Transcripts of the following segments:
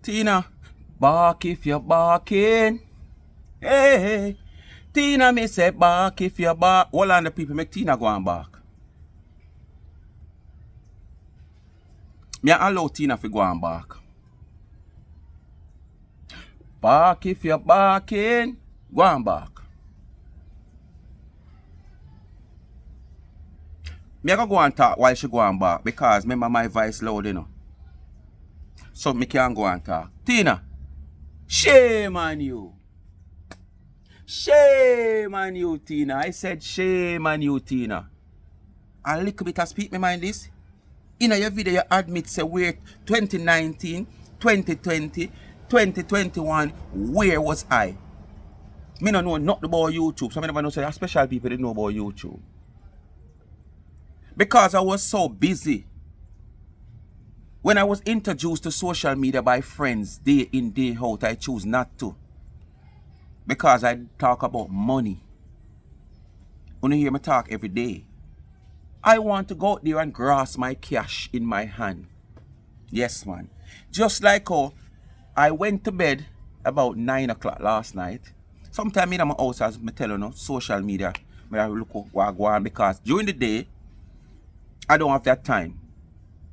Tina, bark if you're barking. Hey, Tina, me say bark if you're bark. All of the people make Tina go and bark. Me allow Tina to go and bark. Bark if you're barking. Go and bark. Me go and talk while she go and bark because remember my voice loud, you know. So me can go and talk. Tina, shame on you. Shame on you, Tina. I said shame on you, Tina. A little bit of speak my mind this. In your video you admit say we're 2019, 2020, 2021, where was I? Me no know nothing about YouTube. So I never know say special people didn't know about YouTube. Because I was so busy. When I was introduced to social media by friends day in, day out, I choose not to. Because I talk about money. When you hear me talk every day. I want to go out there and grasp my cash in my hand. Yes, man. Just like how I went to bed about 9 o'clock last night. Sometimes in my house, as I tell you, social media, I look what go on because during the day, I don't have that time.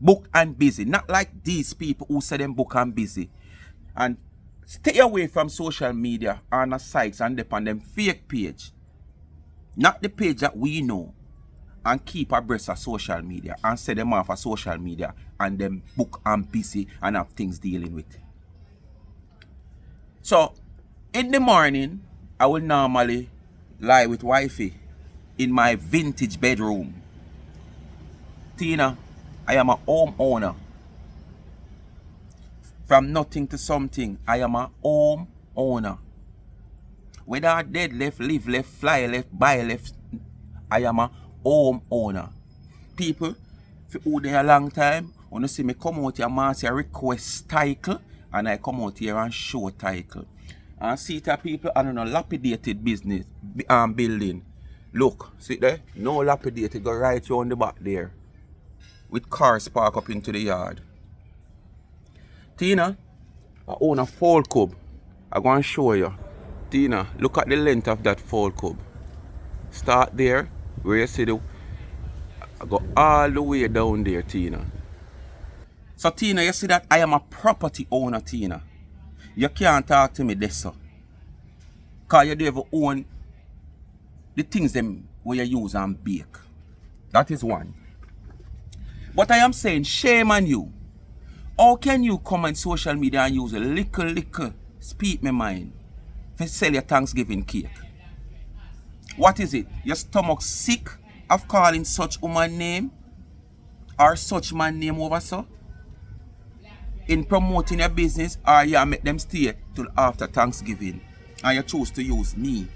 Book and busy. Not like these people who say them book and busy. And stay away from social media on the sites and depend them fake page. Not the page that we know. And keep abreast of social media. And set them off of social media. And them book and busy and have things dealing with. So, in the morning, I will normally lie with wifey in my vintage bedroom. Tina, I am a homeowner. From nothing to something, I am a homeowner. Whether I dead left, live left, fly left, buy left, I am a homeowner. People, if you there a long time, when you see me come out here and say request title, and I come out here and show title. And see that people are in a lapidated business building. Look, see there? No lapidated, go right here on the back there. With cars parked up into the yard. Tina, I own a fall cub. I'm going to show you. Tina, look at the length of that fall cub. Start there, where you see the... I go all the way down there, Tina. So, Tina, you see that I am a property owner, Tina. You can't talk to me this, sir. Because you don't even own the things them where you use and bake. That is one. But I am saying, shame on you. How can you come on social media and use a little speak my mind to sell your Thanksgiving cake? What is it? Your stomach sick of calling such woman name? Or such man name over so? In promoting your business, or you make them stay till after Thanksgiving. And you choose to use me.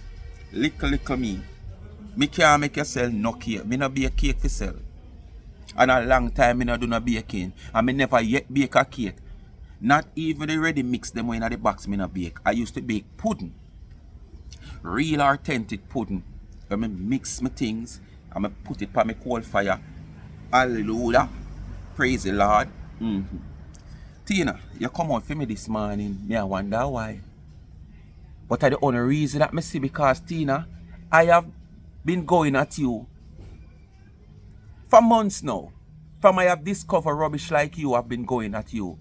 Little me. Me can't make you sell no cake. Me not be a cake for sell. And a long time I don't do no baking. And I never yet bake a cake. Not even the ready mix them in the box I not bake. I used to bake pudding. Real authentic pudding. I mix my things and I put it on my coal fire. Hallelujah. Praise the Lord. Tina, you come out for me this morning. Me I wonder why. But the only reason that I see because Tina, I have been going at you for months now. From I have discovered rubbish like you, I've been going at you.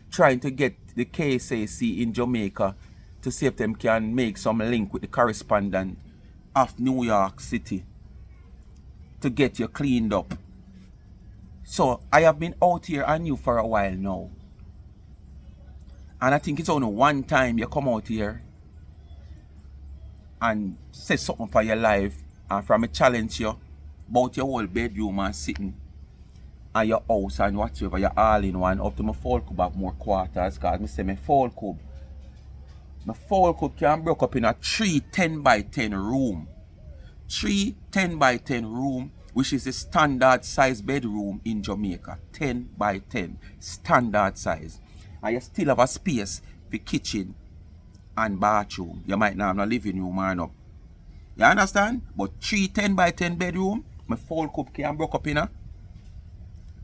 Trying to get the KSAC in Jamaica to see if them can make some link with the correspondent of New York City to get you cleaned up. So I have been out here on you for a while now. And I think it's only one time you come out here and say something for your life and from a challenge you about your whole bedroom and sitting and your house and whatever, you're all in one. Up to my fall cube have more quarters because I say my fall cube can break up in a 3 10 by 10 room. 3 10 by 10 room, which is the standard size bedroom in Jamaica. 10 by 10, standard size. And you still have a space for kitchen and bathroom. You might not have a living room or no. You understand? But 3 10 by 10 bedroom, my fall cup can break up in a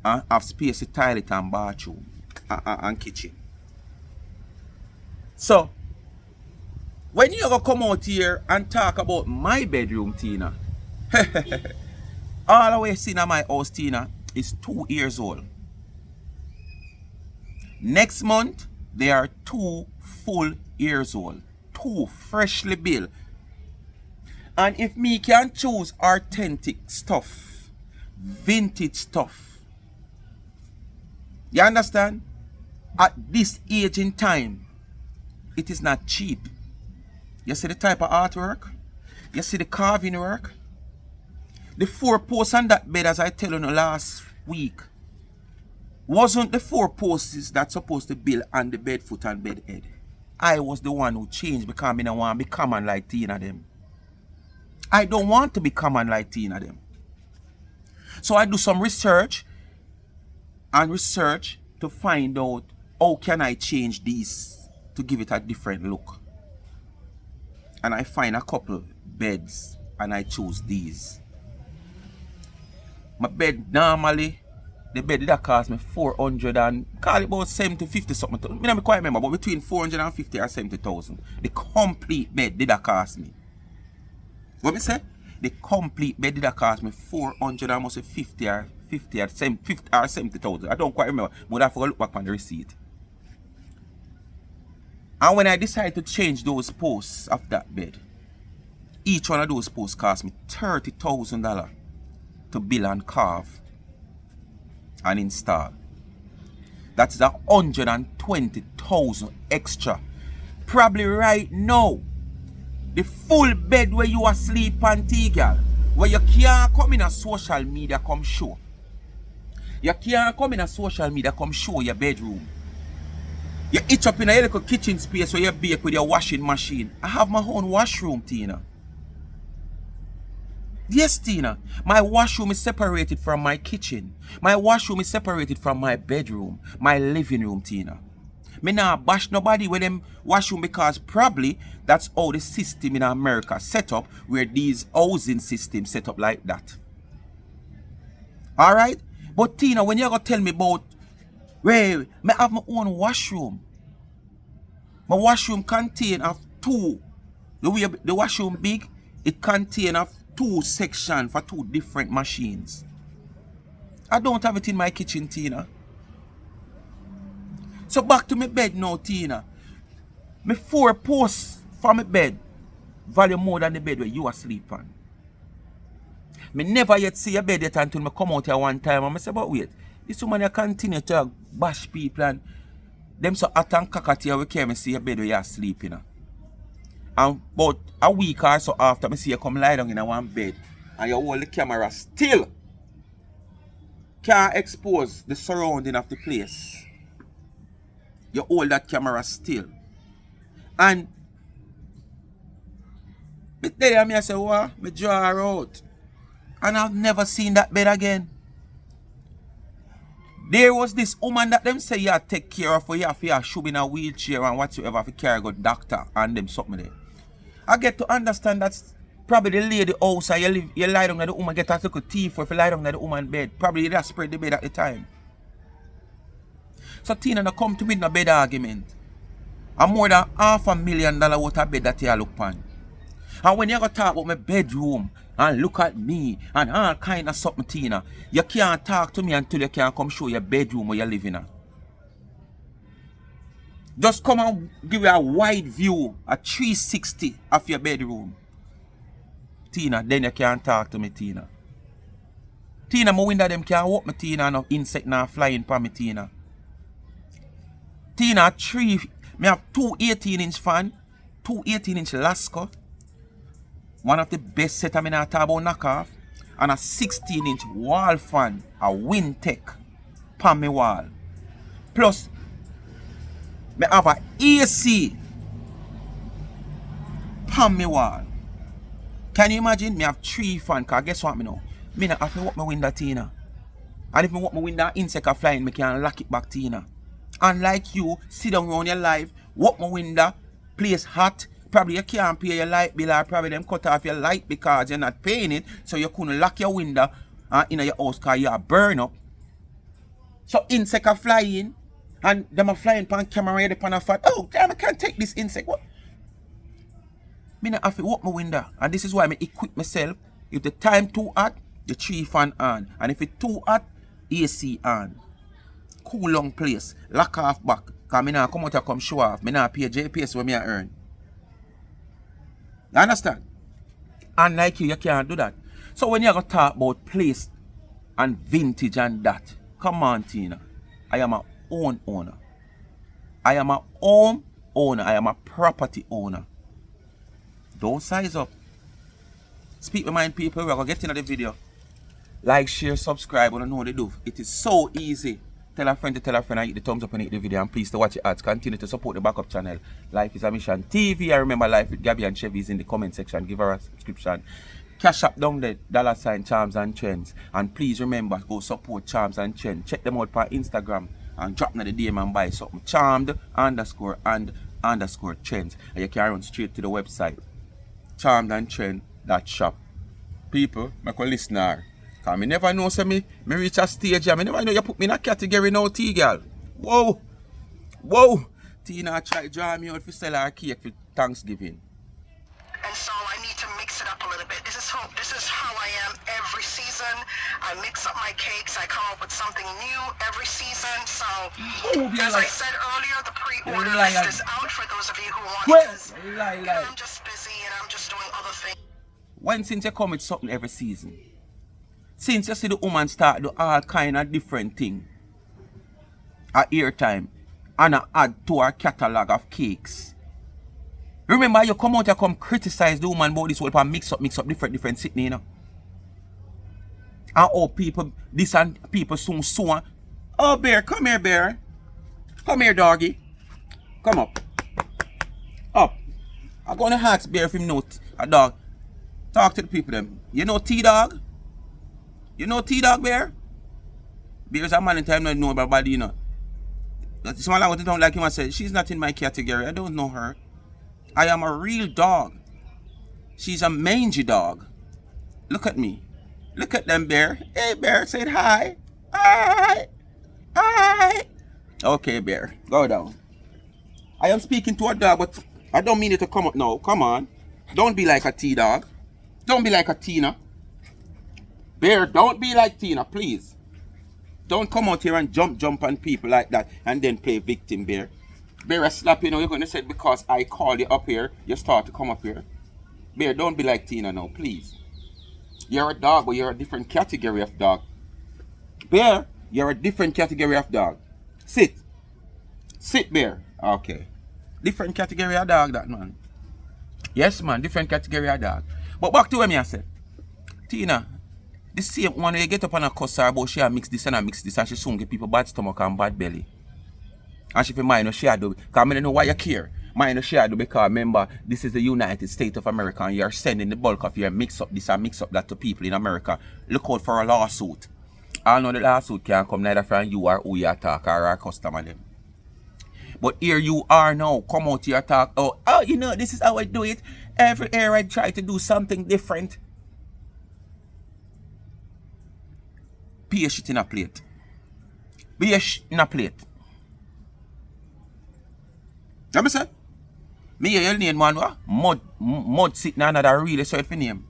and have space to toilet and bathroom and kitchen. So, when you go come out here and talk about my bedroom, Tina, all the way seen at my house, Tina, is 2 years old. Next month, they are 2 full years old. 2 freshly built. And if me can choose authentic stuff, vintage stuff, you understand? At this age in time, it is not cheap. You see the type of artwork? You see the carving work? The 4 posts on that bed, as I tell you last week, wasn't the 4 posts that's supposed to build on the bed foot and bed head. I was the one who changed because I don't want to be common like Tina them. I don't want to be common like Tina them. So I do some research to find out how can I change these to give it a different look. And I find a couple beds and I choose these. My bed normally, the bed that cost me 400 and call it about 70, 50 something. I don't quite remember, but between 450 or 70,000. The complete bed did that cost me. What me say? The complete bed did that cost me 400 and almost 50 or 70,000. I don't quite remember. But I have to look back on the receipt. And when I decided to change those posts of that bed, each one of those posts cost me $30,000 to build and carve and install. That's 120,000 extra. Probably right now, the full bed where you asleep on, girl, where you can't come in a social media come show. You can't come in a social media come show your bedroom. You itch up in a little kitchen space where you bake with your washing machine. I have my own washroom, Tina. Yes, Tina. My washroom is separated from my kitchen. My washroom is separated from my bedroom, my living room, Tina. Me nah bash nobody with them washroom because probably that's how the system in America set up, where these housing systems set up like that. Alright? But Tina, when you're gonna tell me about where me have my own washroom. My washroom contain of 2. The way the washroom big, it contain of 2 sections for 2 different machines. I don't have it in my kitchen, Tina. So back to my bed now, Tina. My 4 posts for my bed value more than the bed where you are asleep on. Me never yet see a bed yet until I come out here one time and I say, but wait, this woman you continue to bash people and them so hot and cockatoo we can't see a bed where you are sleeping. And about a week or so after, I see you come lie down in one bed and you hold the camera still can't expose the surrounding of the place. You hold that camera still. And then I say, what? I draw her out. And I've never seen that bed again. There was this woman that them say you take care of, you have to shoe in a wheelchair and whatsoever for carry go doctor and them something there. I get to understand that's probably the lady house and you lie down at the woman get a little tea for if you lie down at the woman bed. Probably you just spread the bed at the time. So Tina now come to me in a bed argument. And more than $500,000 worth of bed that you look on. And when you go talk about my bedroom and look at me and all kind of something, Tina, you can't talk to me until you can come show your bedroom where you live in. Just come and give you a wide view, a 360 of your bedroom. Tina, then you can't talk to me, Tina. Tina, my window them can't walk me, Tina, no insect now flying for me, Tina. Tina, me have 2 18-inch fan, 2 18-inch Lasco. One of the best set I mean I talk about knockoff. And a 16-inch wall fan, a Wintech, pan me wall. Plus, me have a AC pan me wall. Can you imagine? Me have 3 fans, because guess what me know? Me not have to walk my window, Tina. And if me walk my window, insect are flying, me can lock it back, Tina. Unlike you, sit down around your life, walk my window, place hot. Probably you can't pay your light bill or probably them cut off your light because you're not paying it. So you couldn't lock your window in your house because you are burn up. So insects are flying and them are flying pan camera ready pan a fat. Oh, damn can't take this insect. What? Me not have to open my window. And this is why I equip myself. If the time too hot, the 3 fan on. And if it too hot, AC on. Cool long place. Lock off back. Because me not come out and come show off. Me not pay JPS when me I earn. You understand? Unlike you can't do that. So when you go talk about place and vintage and that, come on, Tina. I am my own owner. I am my own owner. I am a property owner. Don't size up. Speak my mind, people. We're going to get into the video. Like, share, subscribe. I don't know what they do. It is so easy. Tell a friend to tell a friend and hit the thumbs up and hit the video. And please to watch the ads. Continue to support the backup channel. Life is a Mission TV. I remember Life with Gabby and Chevy is in the comment section. Give her a subscription. Cash up down there. $ Charms and Trends. And please remember, go support Charms and Trends. Check them out on Instagram. And drop in the DM and buy something. Charmed _and_ trends. And you can run straight to the website. charmedandtrend.shop. People, make a listener. Because I never know, say me reach a stage. I never know you put me in a category now, T-girl. Whoa. Whoa. Tina try draw me out for sell her cake for Thanksgiving. And so I need to mix it up a little bit. This is how I am every season. I mix up my cakes. I come up with something new every season. So, as I said earlier, the pre-order list is out for those of you who want it. I'm just busy and I'm just doing other things. When since you come with something every season? Since you see the woman start do all kind of different things at airtime and add to her catalog of cakes. Remember, you come out and come criticize the woman about this whole and mix up different sitting, you know. And oh, people, this and people soon. Oh, Bear, come here, Bear. Come here, doggy. Come up. Up. I'm going to ask Bear if him know a dog. Talk to the people, them. You know T-Dog? You know T-Dog, Bear? Bear's a man in time not know about body, you know. Someone like what don't like him and say, she's not in my category. I don't know her. I am a real dog. She's a mangy dog. Look at me. Look at them, Bear. Hey, Bear, say hi. Hi. Hi. Okay, Bear, go down. I am speaking to a dog, but I don't mean it to come up now. Come on. Don't be like a T-Dog. Don't be like a Tina. Bear, don't be like Tina, please. Don't come out here and jump on people like that and then play victim, Bear. Bear, I slap you now. You're going to say because I called you up here, you start to come up here. Bear, don't be like Tina now, please. You're a dog, but you're a different category of dog. Bear, you're a different category of dog. Sit. Sit, Bear. Okay. Different category of dog, that man. Yes, man, different category of dog. But back to what I said. Tina, this same one where you get up on a cuss her about she mix this and she soon get people bad stomach and bad belly. And she feel mind no share do. Because I don't know why you care. Mind no share do because remember this is the United States of America and you're sending the bulk of your mix up this and mix up that to people in America. Look out for a lawsuit. I know the lawsuit can come neither from you or who you attack or our customer them. But here you are now. Come out here talk. Oh, you know, this is how I do it. Every year I try to do something different. Be a shit in a plate. Be a shit in a plate. Let me say. Me hear your name, man. Mud sitting another really so for name.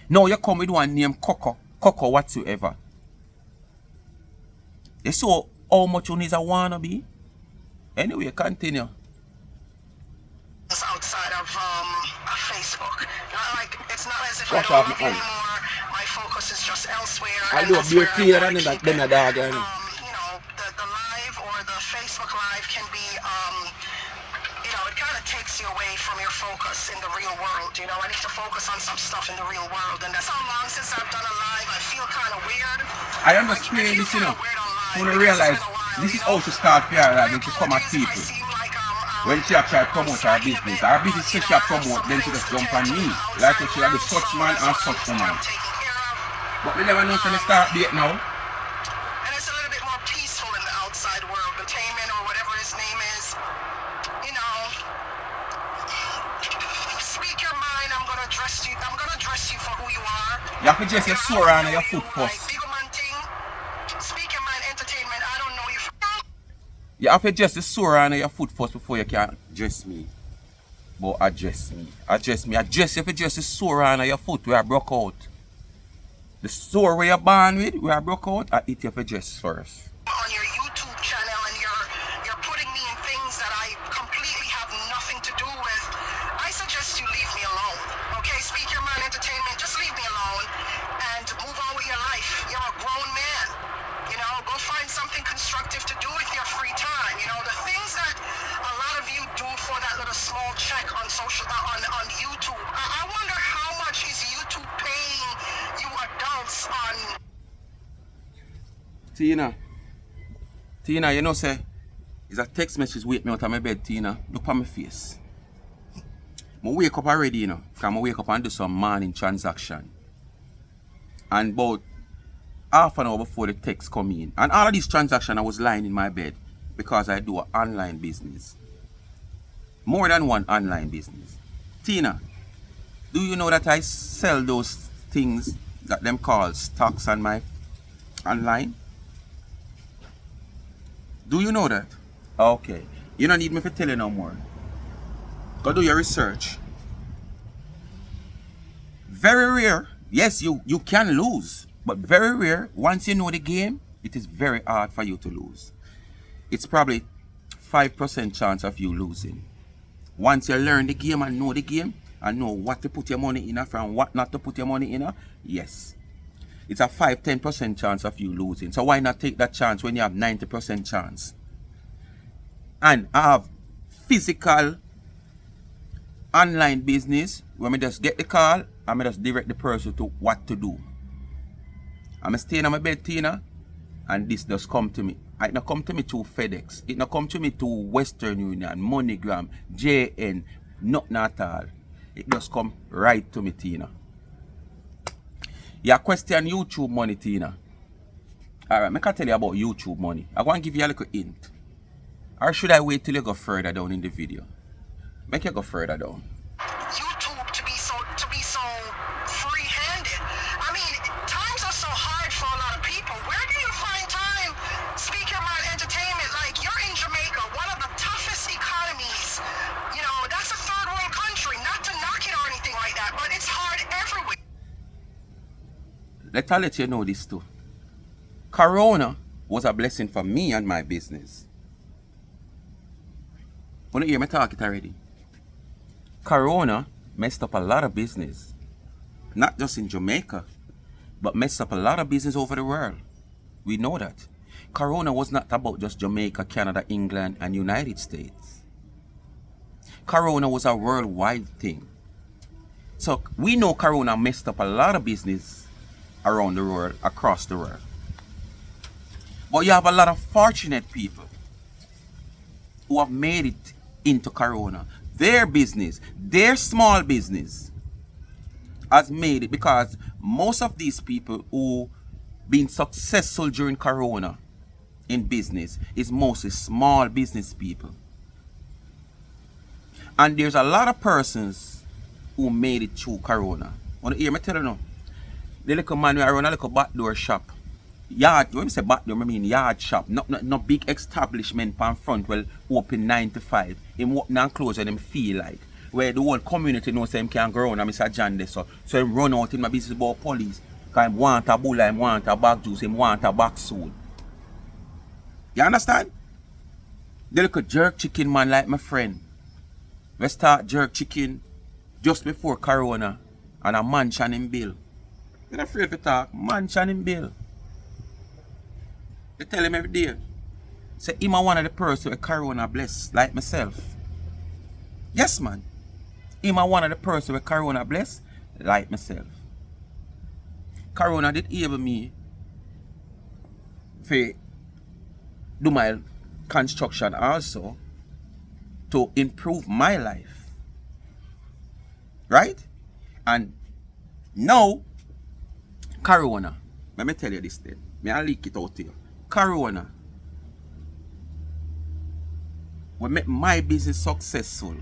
Now you come with one name Coco whatsoever. You saw how much one is a wannabe? Anyway, continue. It's outside of Facebook. Like, it's not as if Wash I off don't my love hand. you anymore. My focus is just elsewhere. I and do a that's beer where I cleaner gotta than keep a it. dog. You know, the live or the Facebook live can be, you know, it kind of takes you away from your focus in the real world. You know, I need to focus on some stuff in the real world. And that's how long since I've done a live. I feel kind of weird. I am just playing this, you know. When I realize this is how to start PR like when she come at people. When she try to promote her business she promote, then she just jump on me. Like when she have the such man and such woman. But we never know when they start date now. And it's a little bit more peaceful in the outside world. Entertainment or whatever his name is. You know, speak your mind. I'm gonna dress you for who you are. You have to just your sore on your foot first. Big man thing. Speak your mind, entertainment. I don't know you. You have to adjust the sore on your foot first before you can address me. But address me. Address me. Address you if you adjust the sore on your foot where I broke out. The sore where you're born with, where I broke out, I eat you if you address first. On your YouTube channel, and you're putting me in things that I completely have nothing to do with. I suggest you leave me alone. Okay, Speak Your Mind Entertainment, just leave me alone and move on with your life. You're a grown man. You know, go find something constructive to do with your free time. You know, the things that a lot of you do for that little small check on on YouTube. I wonder how much is YouTube paying you adults on. Tina, you know, say, it's a text message wake me out of my bed, Tina. Look at my face. I wake up already, you know, because I wake up and do some morning transaction. And about half an hour before the text come in. And all of these transactions I was lying in my bed because I do an online business. More than one online business. Tina, do you know that I sell those things that them call stocks on my online? Do you know that? Okay. You don't need me to tell you no more. Go do your research. Very rare. Yes, you can lose. But very rare. Once you know the game, it is very hard for you to lose. It's probably 5% chance of you losing. Once you learn the game and know the game, and know what to put your money in from what not to put your money in, yes. It's a 5-10% chance of you losing. So why not take that chance when you have 90% chance? And I have physical online business where I just get the call and I just direct the person to what to do. I'm staying on my bed, Tina, and this just come to me. It not come to me through FedEx. It not come to me through Western Union, MoneyGram, JN, nothing at all. It just come right to me, Tina. You question YouTube money, Tina. Alright, I can tell you about YouTube money. I want to give you a little hint. Or should I wait till you go further down in the video? Make you go further down. YouTube to be so free-handed. I mean, times are so hard for a lot of people. Where do you find time? Speak Your Mind Entertainment, like you're in Jamaica, one of the toughest economies. You know, that's a third world country. Not to knock it or anything like that, but it's hard everywhere. Let you know this too. Corona was a blessing for me and my business. Want to hear me talk it already? Corona messed up a lot of business. Not just in Jamaica, but messed up a lot of business over the world. We know that. Corona was not about just Jamaica, Canada, England, and United States. Corona was a worldwide thing. So we know Corona messed up a lot of business around the world, across the world. But you have a lot of fortunate people who have made it into Corona. Their business, their small business has made it, because most of these people who been successful during Corona in business is mostly small business people. And there's a lot of persons who made it through Corona. Want to hear me tell you now? The little man who run a little backdoor shop. Yard, when I say backdoor, I mean yard shop. Not big establishment on front, well, open 9 to 5. Him open and close when him feel like. Where the whole community knows him can go around and Mr. John there. So him run out in my business about police. Because him want a bulla, him want a bag juice, him want a back soul. You understand? The little jerk chicken man like my friend. We start jerk chicken just before Corona and a mansion in bill. You're not afraid to talk, mansion in bill. They tell him every day. Say him a one of the person with Corona bless, like myself. Yes, man. Him a one of the person with Corona bless, like myself. Corona did able me to do my construction also to improve my life. Right? And now, Corona, let me tell you this thing. I'll leak it out to you. Corona will make my business successful.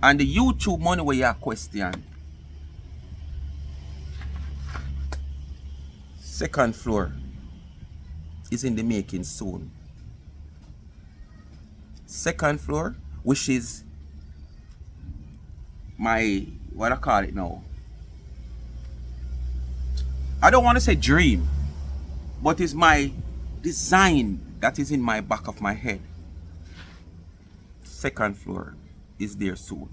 And the YouTube money where you question. Second floor is in the making soon. Second floor, which is my, what I call it now, I don't want to say dream, but it's my design that is in my back of my head. Second floor is there soon.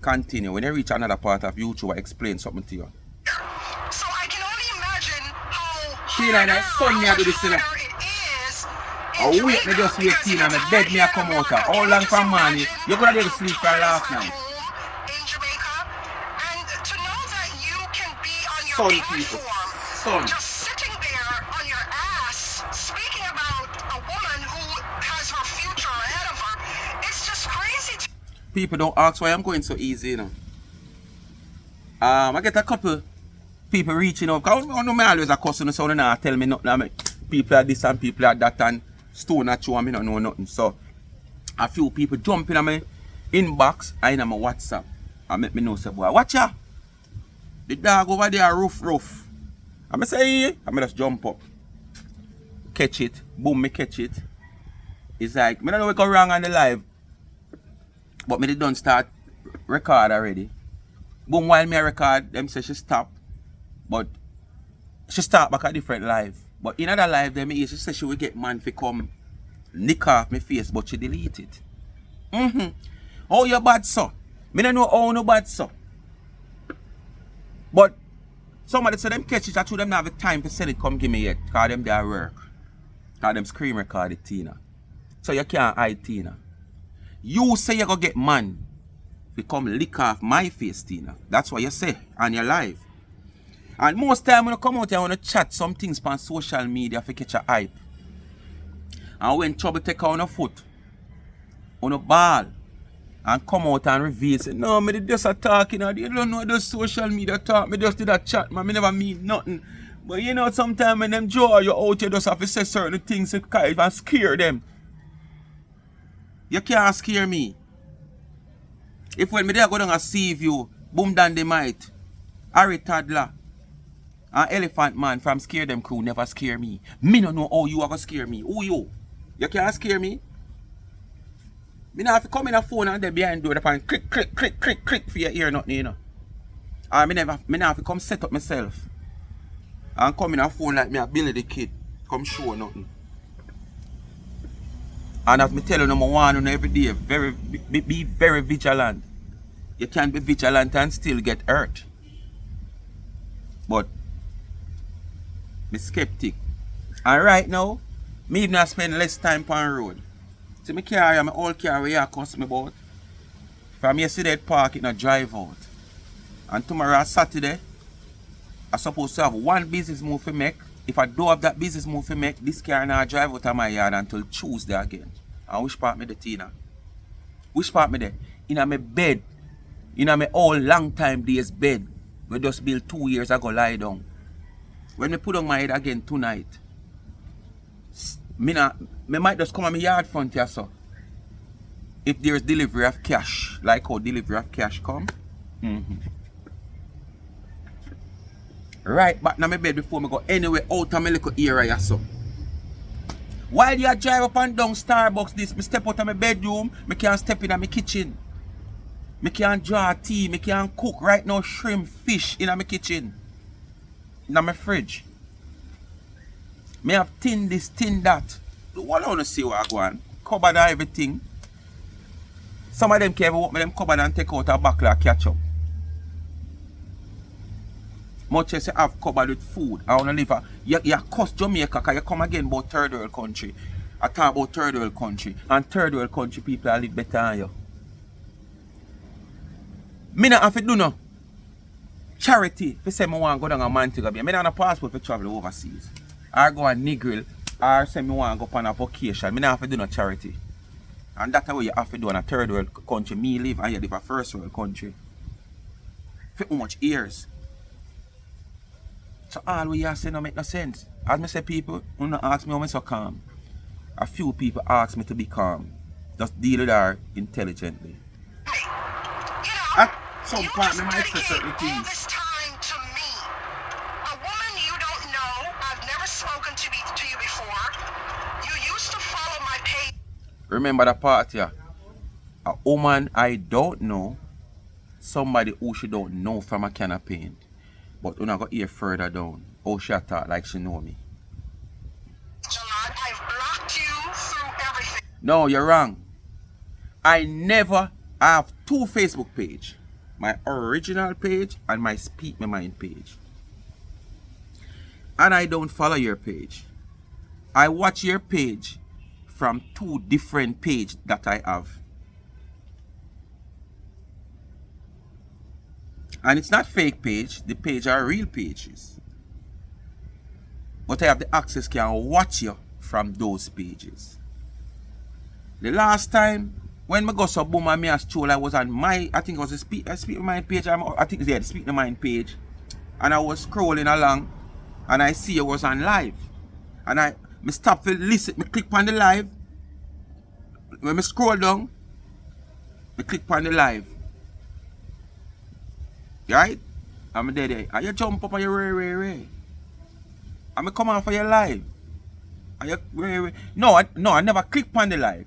Continue. When you reach another part of YouTube, I explain something to you. So I can only imagine how Tina, that son me I do this thing. it is. Oh wait, me just wait Tina, me bed me a come out. How long from morning? You're gonna be able to sleep for last night. In Jamaica, and to know that you can be on your Son people. platform, Son. just sitting there on your ass, speaking about a woman who has her future ahead of her, it's just crazy. People don't ask why I'm going so easy, you know. I get a couple people reaching out. Because I know me always a customer, so they not tell me nothing. I mean, people are this and people are that and stone at you and me don't know nothing. So a few people jump in on my inbox and in my WhatsApp and make me know, say, boy, watch ya. The dog over there rough. I say, hey, I just jump up. Catch it. Boom, me catch it. It's like, I don't know what go wrong on the live. But me done start record already. Boom, while me record, them say she stop. But she start back a different live. But in other live, them she say she will get man to come nick off my face, but she delete it. Oh, you bad so. Me don't know how no bad so. But somebody say them catch it, I told them not have the time to send it come give me yet. Cause them they are work. Cause them screen record it, Tina. So you can't hide Tina. You say you go get man to come lick off my face, Tina. That's what you say on your live. And most time when you come out here, I want to chat some things on social media to catch a hype. And when trouble take on a foot, on a ball, and come out and reveal, say, no, me just a talking, you don't know the social media talk, me just did a chat, man, me never mean nothing. But you know, sometimes when them draw you out, you just have to say certain things to kind of scare them. You can't scare me. If when me there go down and see you, boom down the might, Harry Toddler, and Elephant Man from Scare Them Crew never scare me. Me don't know how you are going to scare me. Who you? You can't scare me. Me not have to come in a phone and then behind the door and click for your ear nothing, you know. And me not have to come set up myself. And come in a phone like me a Billy the Kid. Come show nothing. And as me tell you number one every day, be very vigilant. You can't be vigilant and still get hurt. But me skeptic. And right now, me even spend less time on the road. So me carry my old car where you cost me about. From yesterday park it and drive out. And tomorrow Saturday, I supposed to have one business move to make. If I don't have that business move to make, this car now drive out of my yard until Tuesday again. And which part me the Tina? Which part me there? In my bed. In my old long time days bed. We just built 2 years ago lie down. When me put on my head again tonight, me might just come on my yard front here, so. If there's delivery of cash, like how delivery of cash come. Right back now my bed before me go anywhere out of my little area, so. While you drive up and down Starbucks this, me step out of my bedroom, me can't step in my kitchen. Me can't draw tea, me can't cook right now shrimp, fish in my kitchen. In my fridge. Me have tin this, tin that. What I want to see what I go on. Cupboard and everything. Some of them can't even open them cupboard and take out a backlog catch up. Much as you have cupboard with food. I want to live you cost Jamaica because you come again about third world country. I talk about third world country. And third world country people are live better than you. Me not have to do no charity. If I say I want to go down a Montego Bay, I don't have a passport to travel overseas. Or go on Negril. Or say I want to go on a vacation. I don't have to do no charity. And that's what you have to do in a third world country. Me live and you live a first world country. For how much years? So all what you say don't make no sense. As I say people, do not ask me how I'm so calm. A few people ask me to be calm. Just deal with her intelligently. Some part of my certain things. This time to me, a woman you don't know, I've never spoken to you before, Remember the part here. A woman I don't know, somebody who she don't know from a can of paint. But when I go hear further down, how she talk like she know me. Jalad, I've blocked you through everything. No, you're wrong. I have two Facebook pages. My original page and my Speak My Mind page. And I don't follow your page. I watch your page from two different pages that I have. And it's not fake page, the page are real pages. But I have the access can watch you from those pages. The last time when I go so boom and me as troll, I was on my, I think it was the Speak My Mind page. I think it's the Speak My Mind page. And I was scrolling along and I see it was on live. And I stop to listen, I click on the live. When I scroll down, I click on the live. Right? I'm there. And you jump up and you ray. And I come on for your live. And you ray. No, I never click on the live.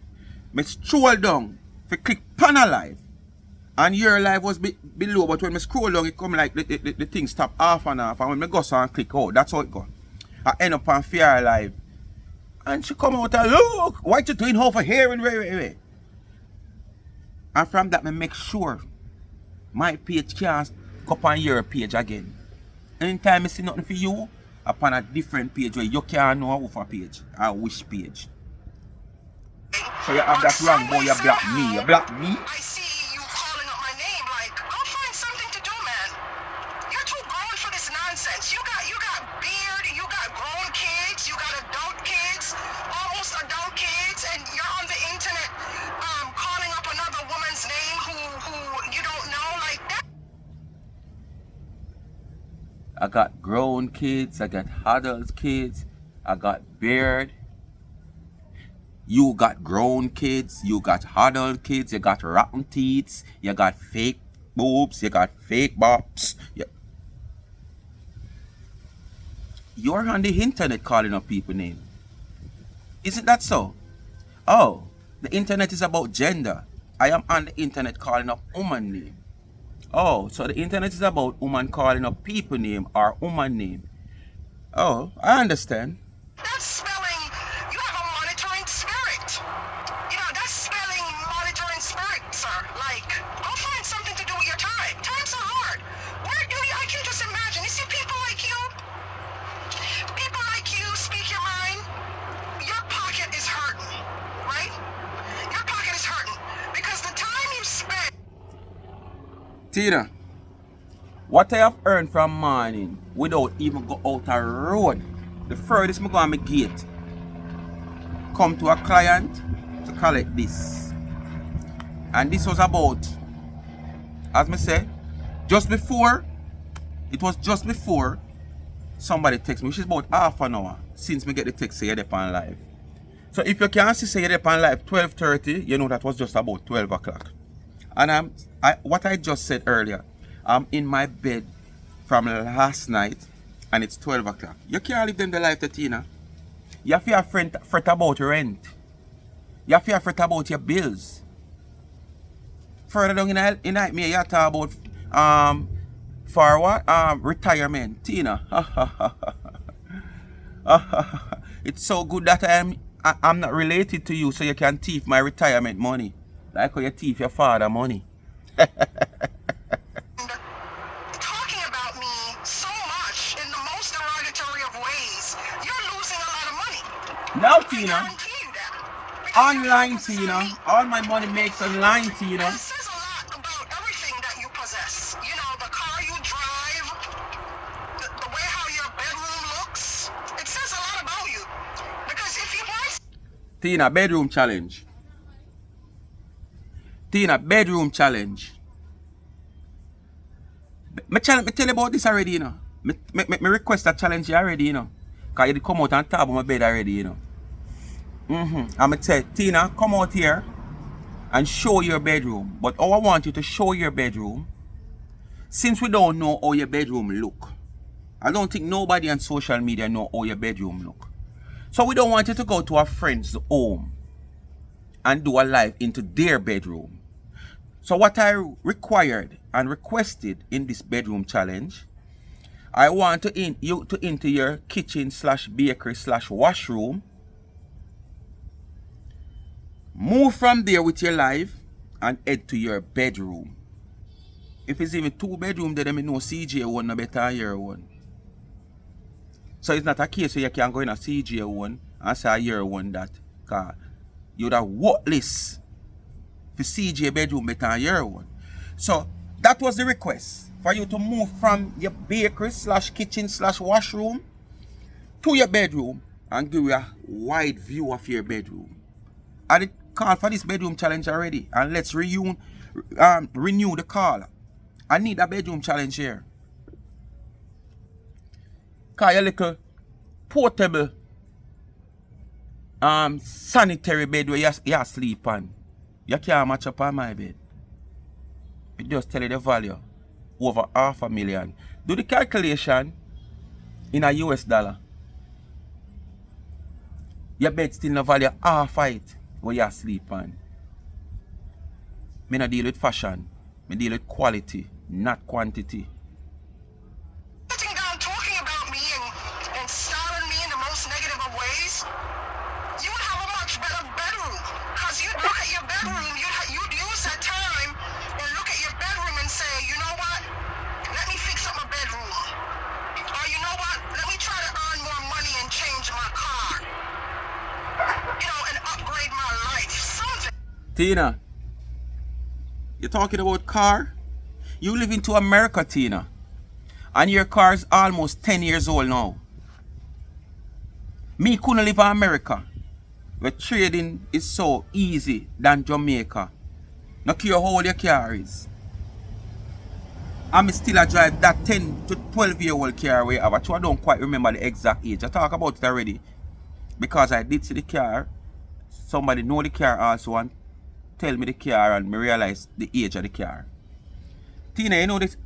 I scroll down to click on a live. And your live was below, but when I scroll down, it come like the thing stop off and off. And when I go so and click out, that's how it go. I end up on Fear Live. And she come out and look, what you doing over here and way. And from that, I make sure my page can't go up on your page again. Anytime I see nothing for you, upon a different page where you can't know over page or which page. So you have that wrong, boy, you block me. You block me? I see you calling up my name like, go find something to do, man. You're too grown for this nonsense. You got beard, you got grown kids, you got adult kids, almost adult kids, and you're on the internet calling up another woman's name who you don't know like that. I got grown kids, I got adult kids, I got beard. You got grown kids, you got adult kids, you got rotten teeth, you got fake boobs, you got fake bops. You're on the internet calling up people names. Isn't that so? Oh, the internet is about gender. I am on the internet calling up woman name. Oh, so the internet is about woman calling up people name or woman name. Oh, I understand. That's spelling, you have a monitoring spirit. You know, that's spelling monitoring spirit, sir. Like, go find something to do with your time. Times are hard. I can just imagine. You see people like you speak your mind. Your pocket is hurting, right? Your pocket is hurting because the time you spend. Tina, what I have earned from morning without even go out a road, the furthest I go on my gate, come to a client to collect this. And this was about, as I say, it was just before somebody text me, which is about half an hour since me get the text say you're on live. So if you can't see say you're on live 12:30, you know that was just about 12 o'clock. And what I just said earlier, I'm in my bed from last night and it's 12 o'clock. You can't live them the life, Tina. You have to fret about rent. You have to fret about your bills. Further down in the me, you talk about for what? Retirement. Tina. It's so good that I'm not related to you so you can thief my retirement money. Like how you thief your father money. Talking about me so much in the most derogatory of ways, you're losing a lot of money. Now, Tina, I guarantee you that. Because online, Tina, all my money makes online, Tina. it says a lot about everything that you possess. You know, the car you drive, the way how your bedroom looks. It says a lot about you. Because if you want... Tina, bedroom challenge. Tina, bedroom challenge. Me tell you about this already, you know. Me request a challenge already, you know. Because you did come out and talk about my bed already, you know. I'm going to say, Tina, come out here and show your bedroom. But how I want you to show your bedroom, since we don't know how your bedroom look. I don't think nobody on social media know how your bedroom look. So we don't want you to go to a friend's home and do a live into their bedroom. So what I required and requested in this bedroom challenge, I want you to enter your kitchen / bakery / washroom. Move from there with your live and head to your bedroom. If it's even 2 bedrooms, then I know CJ one no better than your one. So it's not a case where you can go in a CJ one and say your one that, because you'd have worthless for CJ bedroom better than your one. So that was the request, for you to move from your bakery / kitchen / washroom to your bedroom and give you a wide view of your bedroom. I did call for this bedroom challenge already, and let's renew the call. I need a bedroom challenge here. Cause your little portable sanitary bed where you sleep on, you can't match up on my bed. It just tell you the value. Over $500,000. Do the calculation in a US dollar. Your bed still no value half of it where you sleep on. Me no deal with fashion. Me deal with quality, not quantity. Sitting down talking about me and starring me in the most negative of ways, you would have a much better bedroom. Because you'd look at your bedroom, you'd use that time and look at your bedroom and say, you know what? Let me fix up my bedroom. Or you know what? Let me try to earn more money and change my car. You know, and upgrade my life. Something. Tina, you're talking about car? You live into America, Tina. And your car is almost 10 years old now. Me couldn't live in America, where trading is so easy than Jamaica. No care how old your car is. I'm still a drive that 10 to 12-year-old car where I don't quite remember the exact age. I talk about it already. Because I did see the car. Somebody know the car also and tell me the car, and me realize the age of the car. Tina, you know this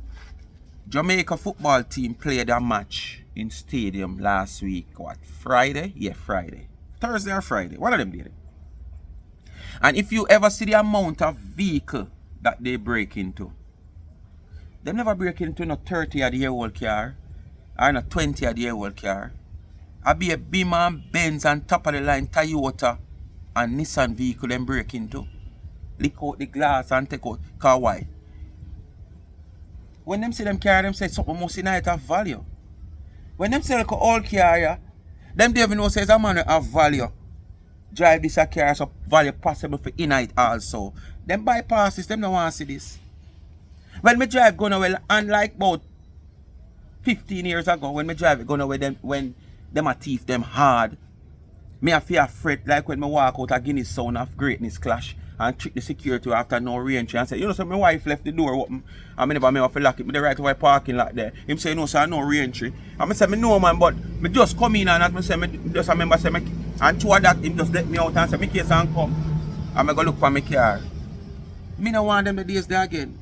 Jamaica football team played a match in stadium last week. What, Friday? Yeah, Friday. Thursday or Friday. One of them did it. And if you ever see the amount of vehicle that they break into, they never break into no 30-year-old car or no 20-year-old car. I be a Beamer and Benz and top of the line Toyota and Nissan vehicle them break into. Lick out the glass and take out car. Why? When them see them car, them say something must in it have value. When them say like an old car, yeah, them don't even know says a man have value. Drive this a car so value possible for in it also. Them bypass this, them don't want to see this. When me drive going away, unlike about 15 years ago, when me drive going away, when them a thief them hard, me a fear fret like when me walk out a Guinness sound of greatness clash and trick the security after no re-entry and say, you know, so my wife left the door open and I never remember to lock it. Me the right away parking lot there. Him say, no, sir, no re-entry. And I say, me know, man, but me just come in and as me say, me just remember say, me, and two of that, him just let me out and say, me case and come. And I go look for my car. Me no want them the days there again.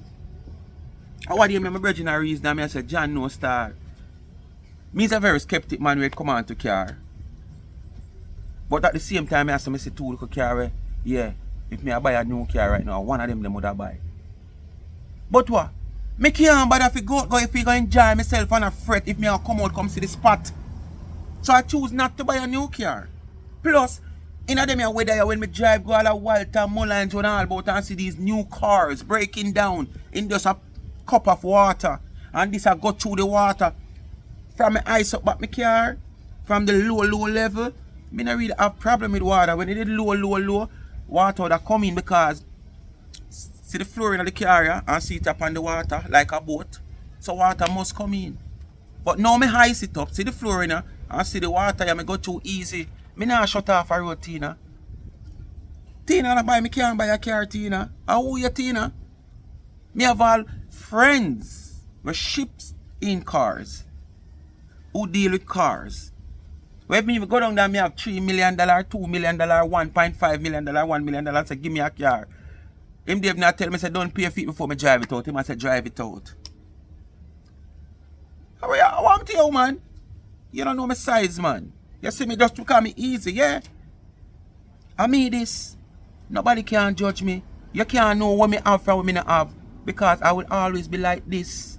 I want to hear my brethren a reason and I say, John, no star. Me is a very skeptic man when it come on to car. But at the same time, I say two little car where, yeah, if me I buy a new car right now, one of them would have buy. But what? Me can't bother if I go if I go enjoy myself and a fret if me I come see the spot. So I choose not to buy a new car. Plus, in a them weather when me drive go all a Walter Mullins and all about and see these new cars breaking down in just a cup of water. And this I go through the water. From my ice up back my car, from the low level, me not really have problem with water. When it is low, water that come in because see the flooring of the car, yeah, and see it up on the water like a boat. So water must come in. But now me ice it up, see the flooring and see the water, yeah, me go too easy. Me not shut off a road, Tina. Tina, I buy me can't buy a car, Tina. How are you, Tina? Me have all friends with ships in cars. Who deal with cars. When me go down there, me have $3 million, $2 million, $1.5 million, $1 million, say give me a car. Him Dave not tell me say don't pay a fee before me drive it out. Him I say drive it out. I want to you, man. You don't know my size, man. You see me just to call me easy, yeah? I mean this. Nobody can judge me. You can't know what me have from what me not have. Because I will always be like this.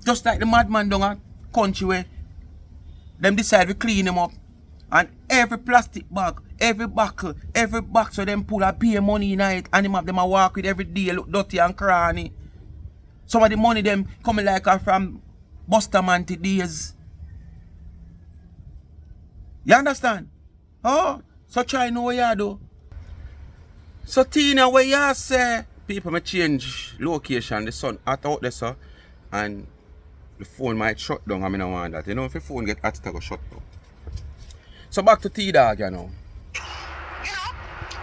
Just like the madman down a country where them decide to clean them up. And every plastic bag, every buckle, every box so them pull a pay money in it and them a walk with every day look dirty and cranny. Some of the money them coming like from Buster Man days. You understand? Oh, so try know what you do. So Tina, where you say people may change location, the sun hot out there, sir, and the phone might shut down. I mean, I want that. You know, if the phone get hot, it go shut down. So back to T-Dog, you know. You know,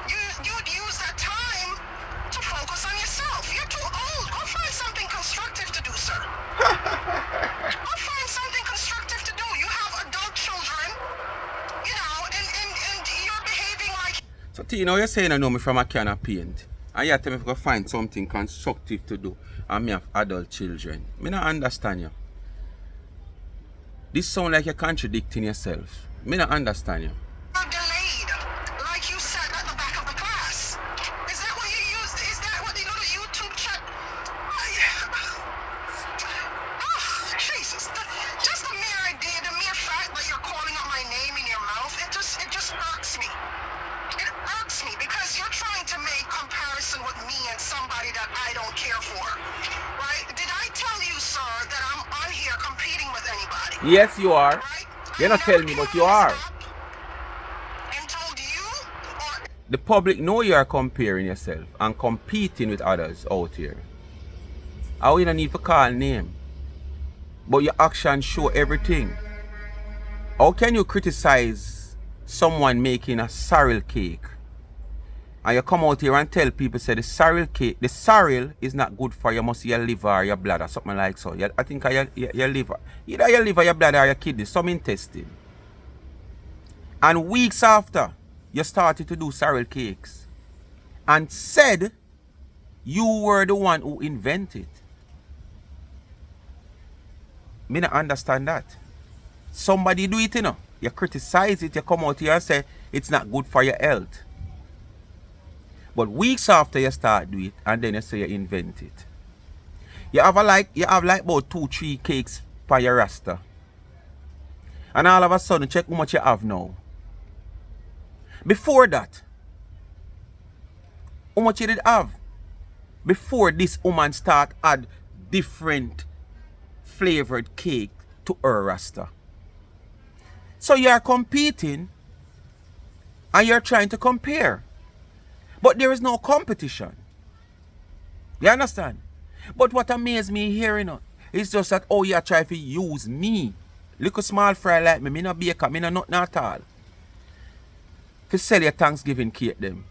you'd use that time to focus on yourself. You're too old. Go find something constructive to do, sir. Go find something constructive to do. You have adult children, you know, and you're behaving like... So Tina, you're saying I know me from a can of paint. And you tell me if I go find something constructive to do. And me have adult children. Me not understand you. This sound like you're contradicting yourself. Me not understand you. You're delayed, like you said at the back of the class. Is that what you used? Is that what you know the YouTube chat? Oh, Jesus. Just the mere idea, the mere fact that you're calling out my name in your mouth, it just irks me. It irks me because you're trying to make comparison with me and somebody that I don't care for. Right? Did I tell you, sir, that I'm on here competing with anybody? Yes, you are. Right? You're not telling me, but you are. And told you or... The public know you are comparing yourself and competing with others out here. I don't need to call name. But your actions show everything. How can you criticize someone making a sorrel cake? And you come out here and tell people, say the sorrel cake, the sorrel is not good for you, must your liver or your blood or something like so. I think your liver, either your liver, your blood or your kidney, some intestine. And weeks after, you started to do sorrel cakes and said you were the one who invented. Me not understand that. Somebody do it, you know. You criticize it, you come out here and say it's not good for your health. But weeks after you start do it, and then you say you invent it. You have like about 2-3 cakes per your rasta. And all of a sudden, check how much you have now. Before that, how much you did have? Before this woman start add different flavored cake to her rasta. So you are competing and you're trying to compare. But there is no competition. You understand? But what amazes me here, you know, is just that, oh, you try to use me. Little small fry like me no baker, me no nothing at all. To sell your Thanksgiving cake them.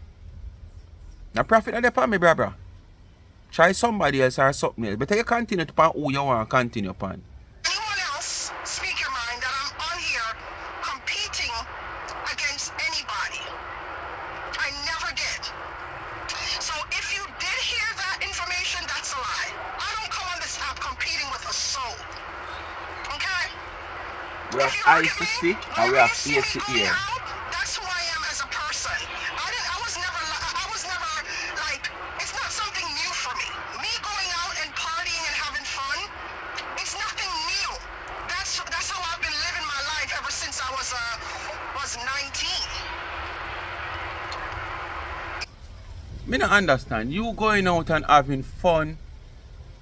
Now profit not upon me, brother. Try somebody else or something else. But you continue to pan who you want to continue upon. Anyone else speak your mind that I'm on here competing against anybody? I never did. So if you did hear that information, that's a lie. I don't come on this app competing with a soul. Okay? We have eyes to see and we have ears to hear. That's who I am as a person. I was never like, it's not something new for me. Me going out and partying and having fun, it's nothing new. That's how I've been living my life ever since I was 19. Me not understand. You going out and having fun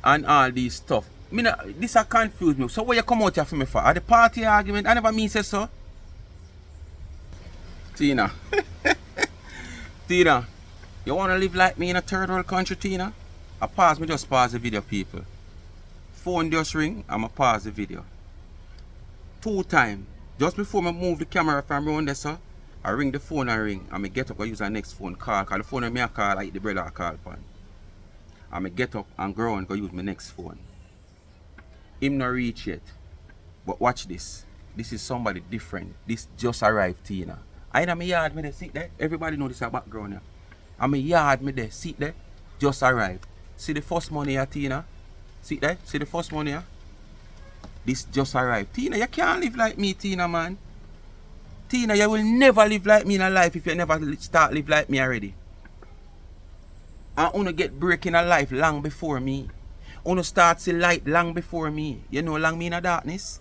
and all these stuff. Me not, this a confuse me. So what you come out here for me for? At the party argument? I never mean say so. Tina. Tina. You wanna live like me in a third world country, Tina? Me just pause the video, people. Phone just ring, I'ma pause the video. 2 times. Just before I move the camera from around there, sir. I ring the phone and ring. And I get up and use the next phone call. Cause the phone me I call like the brother I call upon. And I get up and go and go use my next phone. Him not reach yet. But watch this. This is somebody different. This just arrived, Tina. I in my yard me there, sit there. Everybody know this is a background here. I'm my yard me there, sit there. Just arrived. See the first money here, Tina? Sit there. See the first money here? This just arrived. Tina, you can't live like me, Tina, man. Tina, you will never live like me in a life if you never start live like me already. And wanna get break in a life long before me. Wanna start see light long before me. You know long me in a darkness?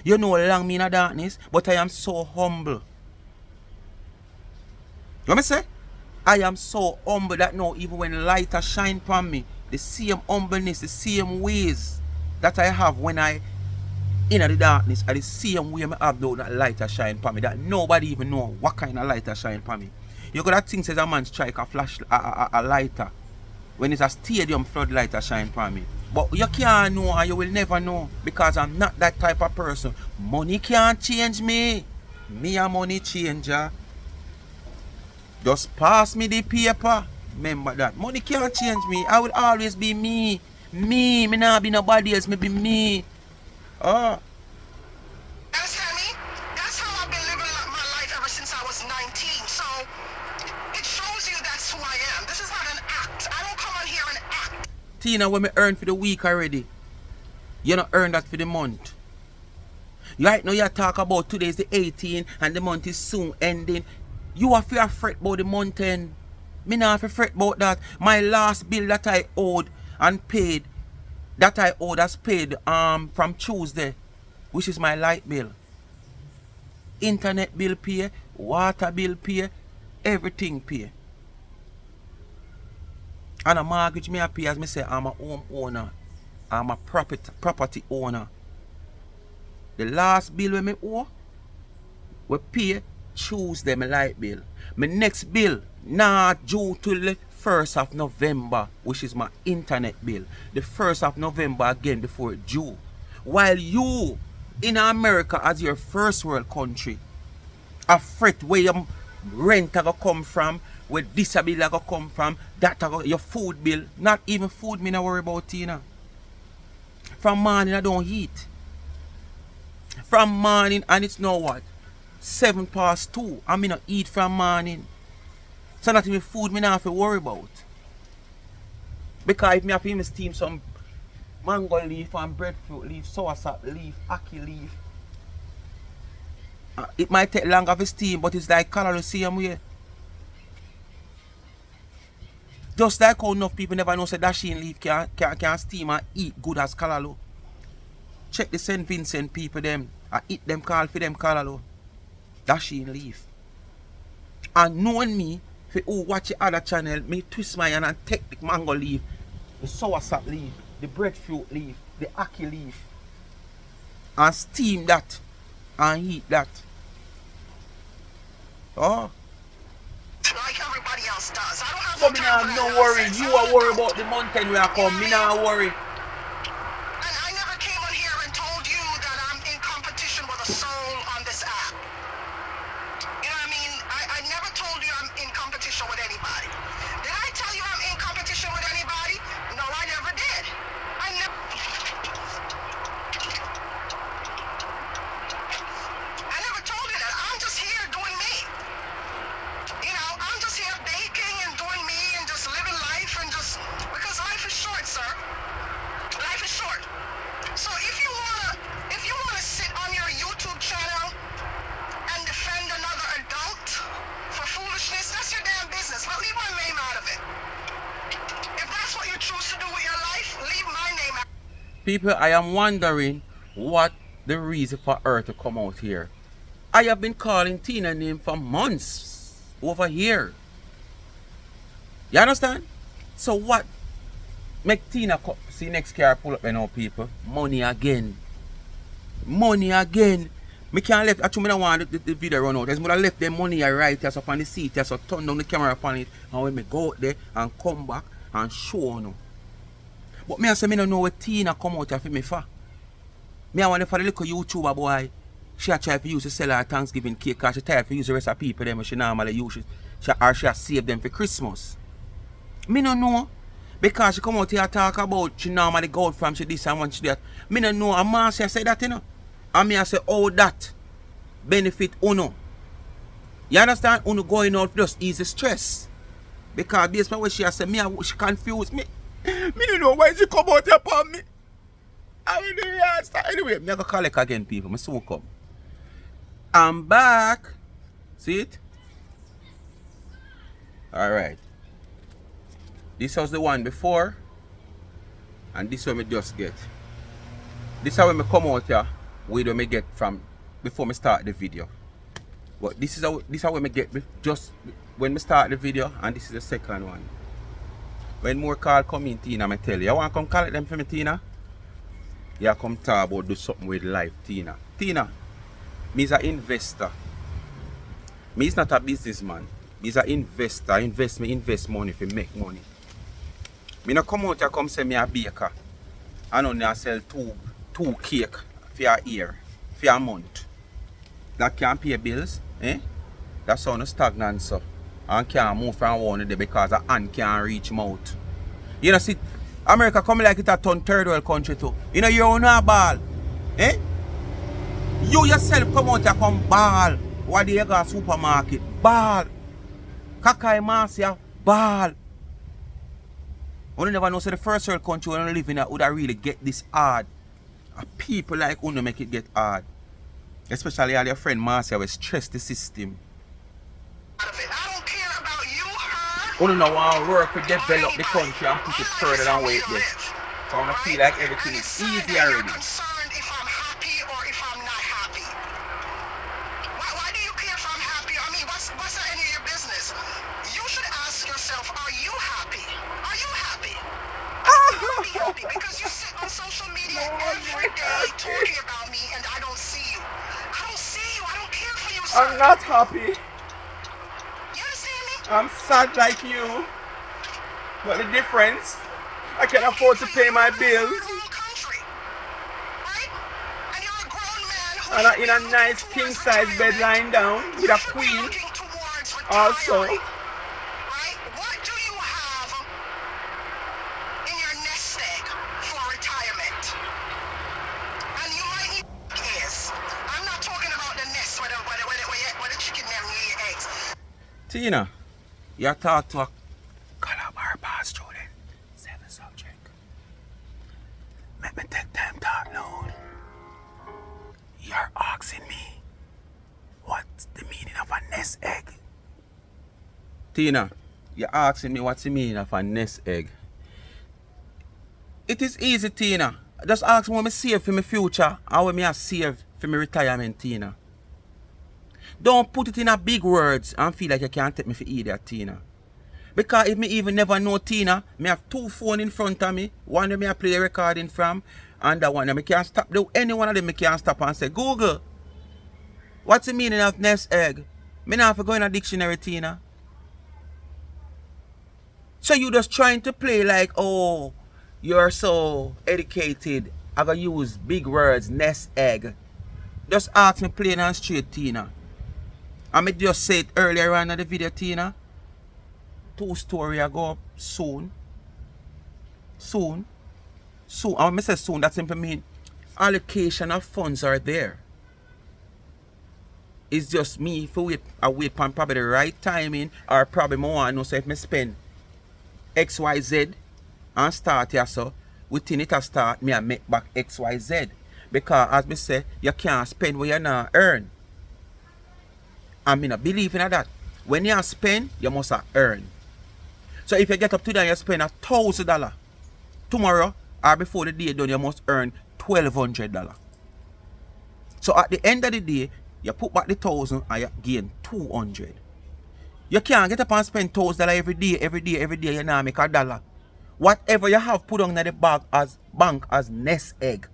You know long me in a darkness, but I am so humble. You know me say? I am so humble that now even when light shine upon me, the same humbleness, the same ways that I have when I in the darkness are the same way I have though that light shine upon me, that nobody even know what kind of light shine upon me. You got that thing says a man strike a flash a lighter when it's a stadium floodlight shine upon me. But you can't know and you will never know because I'm not that type of person. Money can't change me. Me a money changer. Just pass me the paper. Remember that. Money can't change me. I will always be me. Me not be nobody else. Me be me. Oh. Understand me? That's how I've been living my life ever since I was 19. So it shows you that's who I am. This is not an act. I don't come on here and act. Tina, when me earn for the week already, you not earn that for the month. Right now you talk about today's the 18th and the month is soon ending. You have to fret about the month end. Me not have to fret about that. My last bill that I owed and paid, as paid from Tuesday, which is my light bill. Internet bill pay, water bill pay, everything pay. And a mortgage me pay as me say I'm a home owner. I'm a property owner. The last bill when me owe, we pay Tuesday my light bill. My next bill not due till the 1st of November, which is my internet bill. The 1st of November again before it due. While you in America as your first world country, a fret where your rent are gonna come from, where this bill are gonna come from, that are your food bill. Not even food me not worry about, Tina. From morning I don't eat. From morning and it's now what? 2:07. I mean not eat from morning. So not even food me not have to worry about. Because if me have to steam some mango leaf and breadfruit leaf, soursop leaf, ackee leaf, it might take longer to steam, but it's like color the same way. Just like how enough people never know say dasheen leaf can steam and eat good as callaloo. Check the St. Vincent people them. I eat them call for them callaloo. Dasheen leaf. And knowing me, if you watch the other channel, me twist my hand and take the mango leaf, the soursop leaf, the breadfruit leaf, the ackee leaf, and steam that and eat that. Oh. Like everybody else does. I don't have So me nah no worry. You are worried about the mountain where I come. Me nah worry. And I never came on here and told you that I'm in competition with a soul on this app. You know what I mean? I never told you I'm in competition with anybody. Did I tell you I'm in competition with anybody? No, I never did. I never told you that. I'm just here doing me. You know, I'm just here baking and doing me and just living life and just because life is short, sir. Life is short. So if you wanna sit on your YouTube channel and defend another adult for foolishness, that's your damn business. But leave my name out of it. If that's what you choose to do with your life, leave my name out. People, I am wondering what the reason for her to come out here. I have been calling Tina name for months over here. You understand? So what make Tina come? See next car pull up now, people. Money again. Money again. Me can't left. Actually, me don't want the video run out. I would have left the money right here up on the seat here, so turn down the camera upon it. And when me go out there and come back and show you. But me I say me don't know what Tina come out here for me for. Me I want for the little YouTuber boy. She a try to use to sell her Thanksgiving cake because she tired to use the rest of people them she normally use. She save them for Christmas. Me no know. Because she come out here talk about she normally go out from she this and one she that. Me no know. A man say that, you know. And me I say, oh, that benefit uno. You understand? Uno going out just ease the stress. Because based on what she say, she confused me. Me don't know why she come out here upon me. I mean, anyway, me I go collect again, people. Me soon come. I'm back. See it? Alright. This was the one before. And this one me just get. This is how me come out here with what me get from before me start the video. But this is how me get just when me start the video, and this is the second one. When more call come in, Tina, me tell you. You want to come collect them for me, Tina? You come talk about do something with life, Tina. Tina, me is an investor. Me is not a businessman. Me is an investor. Invest money for make money. Me no come out here come say me a baker. I don't sell two cake for a year, for a month. That can't pay bills, eh? That's how no stagnant so. And can't move from one day because a hand can't reach mouth. You know, see, America come like it a turn third world country too. You know, you own a ball. Eh? You yourself come out here come ball. What do you got supermarket? Ball. Kakai Marcia, ball. You never know, so the first world country when you live in would really get this hard. People like Uno make it get hard. Especially all your friend Marcia will stress the system. I don't care about you, her. Uno no want to work to develop the country and push it further than where it is. So I feel like everything is easy already. You're concerned if I'm happy or if I'm not happy. Why do you care if I'm happy? I mean, what's that any of your business? You should ask yourself, are you happy? Are you happy? Be happy because you sit on social media every day talking about me and I don't see you. I don't see you. I don't care for you, sir. I'm not happy. You understand me? I'm sad like you. But the difference, I can afford to pay my bills. And I'm in a nice king size bed lying down with a queen. Also. What do you have in your nest egg for retirement? And you might need is. I'm not talking about the nest where the chicken them lay eggs. Tina, you talk to a Calabar bar student. 7 subject. Let me take time talk loud. You're asking me what's the meaning of a nest egg? Tina, you're asking me what's the meaning of a nest egg? It is easy, Tina. Just ask me what I save for my future and what I save for my retirement, Tina. Don't put it in a big words and feel like you can't take me for idiot, Tina. Because if me even never know Tina, me have 2 phones in front of me. One that me I play a recording from, and that one that me can't stop. Any one of them me can't stop and say, Google, what's the meaning of nest egg? Me not have to go in a dictionary, Tina. So you just trying to play like, oh, you're so educated. I gotta use big words, nest egg. Just ask me plain and straight, Tina. I me just say it earlier on in the video, Tina. 2 story I go up soon. Soon. And when I say soon, that simply means allocation of funds are there. It's just me for I wait for probably the right timing, or probably more want to know so if I spend XYZ and start here so within it I start me I make back XYZ. Because as me say, you can't spend what you not earn. I mean I believe in that. When you spend, you must earn. So if you get up today and you spend $1,000, tomorrow or before the day done, you must earn $1,200. So at the end of the day, you put back the 1,000 and you gain 200. You can't get up and spend $1,000 every day, you now make $1. Whatever you have put on the bank as nest egg.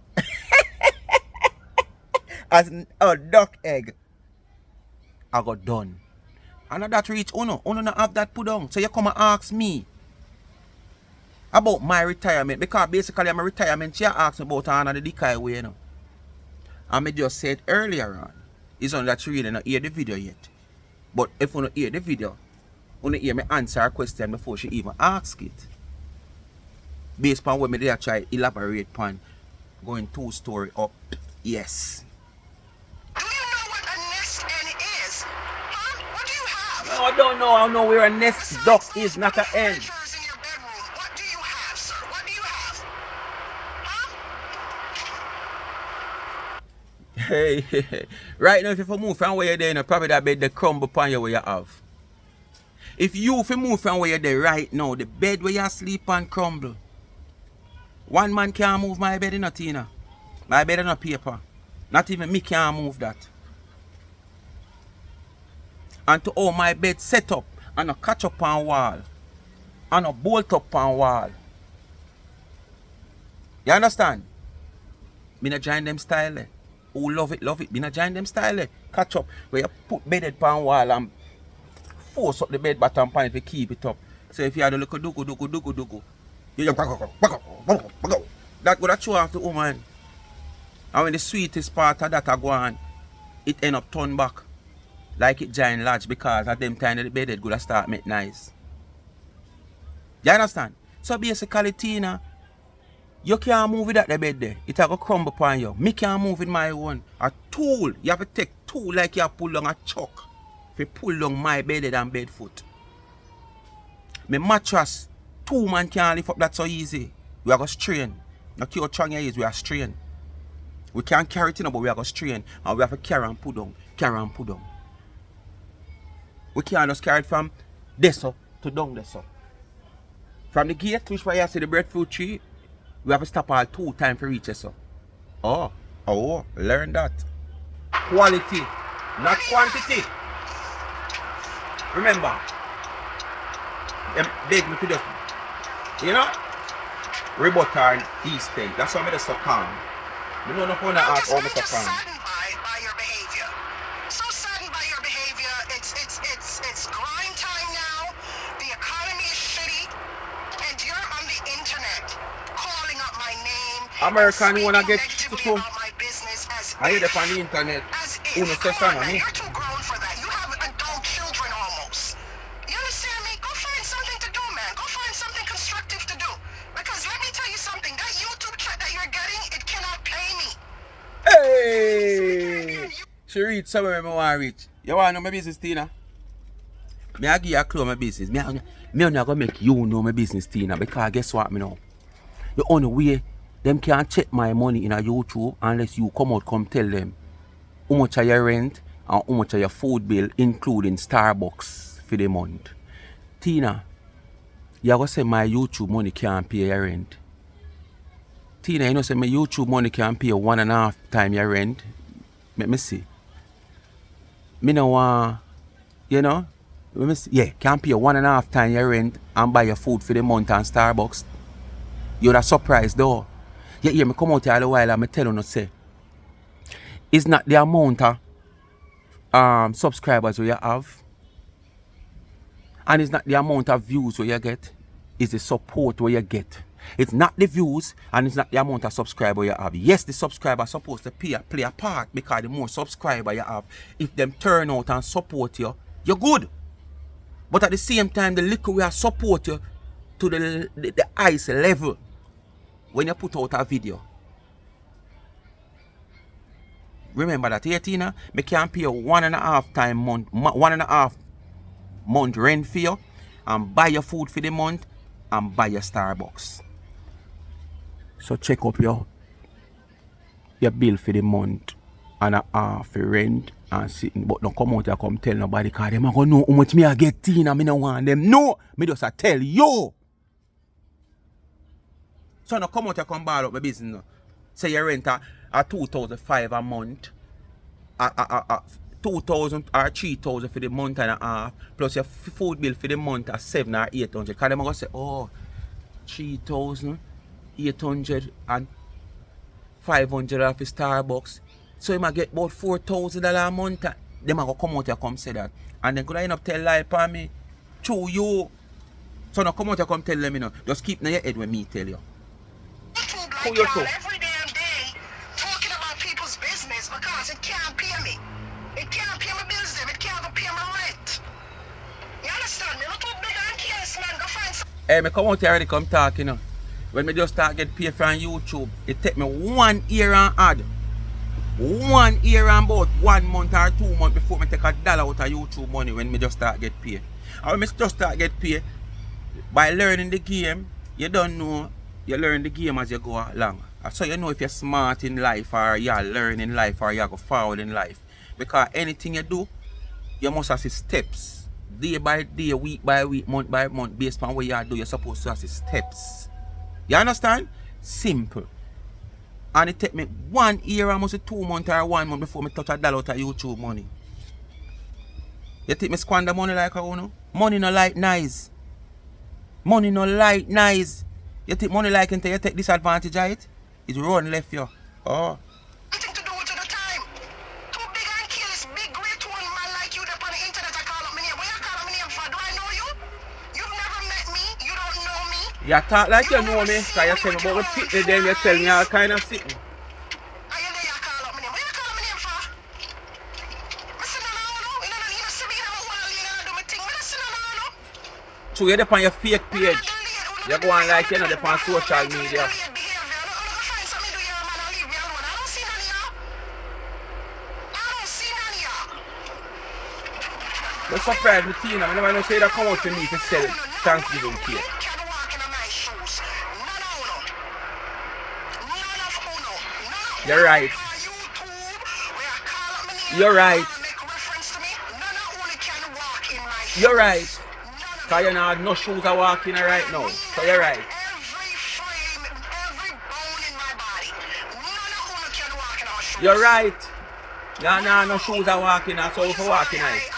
As a duck egg. I got done. And that reach Uno not have that put on. So you come and ask me about my retirement. Because basically I'm a retirement. You ask me about another decay way, you know. And I just said earlier on. It's only that you really not hear the video yet. But if you don't hear the video, you don't hear me answer a question before she even ask it. Based on what me there try elaborate upon going 2 story up. Yes. Do you know what a nest egg is? Huh? What do you have? No, I don't know. I don't know where a nest duck is, not an hen. In your bedroom, what do you have, sir? What do you have? Huh? Hey, right now if you move from where you're there, probably that bed the crumble upon you where you have. If you move from where you're there right now, the bed where you sleep and crumble. One man can't move my bed in Tina. My bed in a paper. Not even me can't move that. And to all my bed set up and a catch up on wall. And a bolt up on wall. You understand? Me not join them style. Who love it. Me not join them style. Catch up where you put bed upon wall and force up the bed bottom point to keep it up. So if you had a little dugu, you just that would show off the woman. And when the sweetest part of that go on, it end up turn back. Like it giant large because at them time the bed gonna start make nice. You understand? So basically Tina, you can't move it at the bed there. It will crumble upon you. Me can't move it my own. A tool. You have to take tool like you have pull down a chuck. If you pull down my bed and bed foot. My mattress, 2 man can't lift up that so easy. We are going to strain. Not how strong you is, we are strain. We can't carry it in, but we are going to strain. And we have to carry and put down. Carry and put down. We can't just carry it from this up to down this up. From the gate, which way you see the breadfruit tree, we have to stop all 2 times to reach this up. Oh, learn that. Quality, not quantity. Remember, beg me to just, rebut and east thing. That's why I'm just so calm. I don't know if I want to ask all Mr. Calm. Saddened by your behavior. So saddened by your behavior. It's grind time now. The economy is shitty, and you're on the internet calling up my name. American wanna get negatively about my business as I hear them on the internet. You're too grown for that. You have adult children almost. You understand me? Go find something to do, man. Go find something constructive to do. Because let me tell you something. That YouTube chat that you're getting, it cannot pay me. Hey! She reach somewhere I want to reach. You want to know my business, Tina? Me I give you a clue my business. Me not going to make you know my business, Tina. Because guess what me know? The only way them can't check my money in a YouTube unless you come tell them how much of your rent and how much of your food bill, including Starbucks for the month. Tina, you go say my YouTube money can't pay your rent. Tina, you know say my YouTube money can pay 1.5 times your rent. Let me see. Me no want, let me see. Yeah, can pay 1.5 times your rent and buy your food for the month on Starbucks. You're a surprise though. You hear me come out here all the while and I tell you say, it's not the amount of subscribers you have, and it's not the amount of views you get, it's the support you get. It's not the views and it's not the amount of subscribers you have. Yes, the subscribers are supposed to play a part because the more subscribers you have, if them turn out and support you, you're good. But at the same time, the little we support you to the highest level when you put out a video. Remember that, Tina, me can pay 1.5 month rent for you and buy your food for the month and buy your Starbucks. So check up your bill for the month and a half for rent and sitting. But don't come out and come tell nobody because them are going to know how much me I get, Tina. Me don't want them. No, me just a tell you. So no come out and come ball up my business. No. Say you rent a $2,500 a month, 2,000 or 3,000 for the month and a half, plus your food bill for the month at 700 or 800. Because them are going to say, 3,800 and 500 for Starbucks. So you might get about $4,000 a month. Them are going to come out and come say that. And then could I end up tell lie upon me? True you. So now come out and come tell them, just keep in your head when me tell you. Who you to? Every damn day talking about people's business because it can't pay me. It can't pay my bills, it can't even pay my rent. You understand me? Look how big and case, man. Go find some. Hey, me come out here already come talk, When me just start get paid from YouTube, it take me 1 year and add. 1 year and about 1 month or 2 months before me take $1 out of YouTube money when me just start get paid. And when me just start get paid, by learning the game, you don't know. You learn the game as you go along. So you know if you're smart in life or you're learning life or you're going forward in life. Because anything you do, you must assist steps. Day by day, week by week, month by month, based on what you do, you're supposed to assist steps. You understand? Simple. And it take me 1 year, almost 2 months or 1 month before me touch $1 out of YouTube money. You think me squander money like a uno? Money no like nice. Money no like nice. You think money like until you take disadvantage of it? It run left you. Oh. Nothing to do with the time. Too big and kill this big great one man like you up on the internet. I call up my name. Where you call up my name for? Do I know you? You've never met me. You don't know me. You talk like you know me. Cause you tell me about the picnic then you tell me all kind of sitting. Are you there? You call up my name. Where you call up my name for? Listen, no. You don't see me. You don't want to do my thing. Listen, no. So you're on your fake page. You go on like you know on social media. I'm surprised with Tina. I never know say that come out to me to sell Thanksgiving cake. You're right. You're right. You're right. Because you know no shoes are walking right now. So you're right. You're right. Yeah, no shoes are walking so if you're walking right.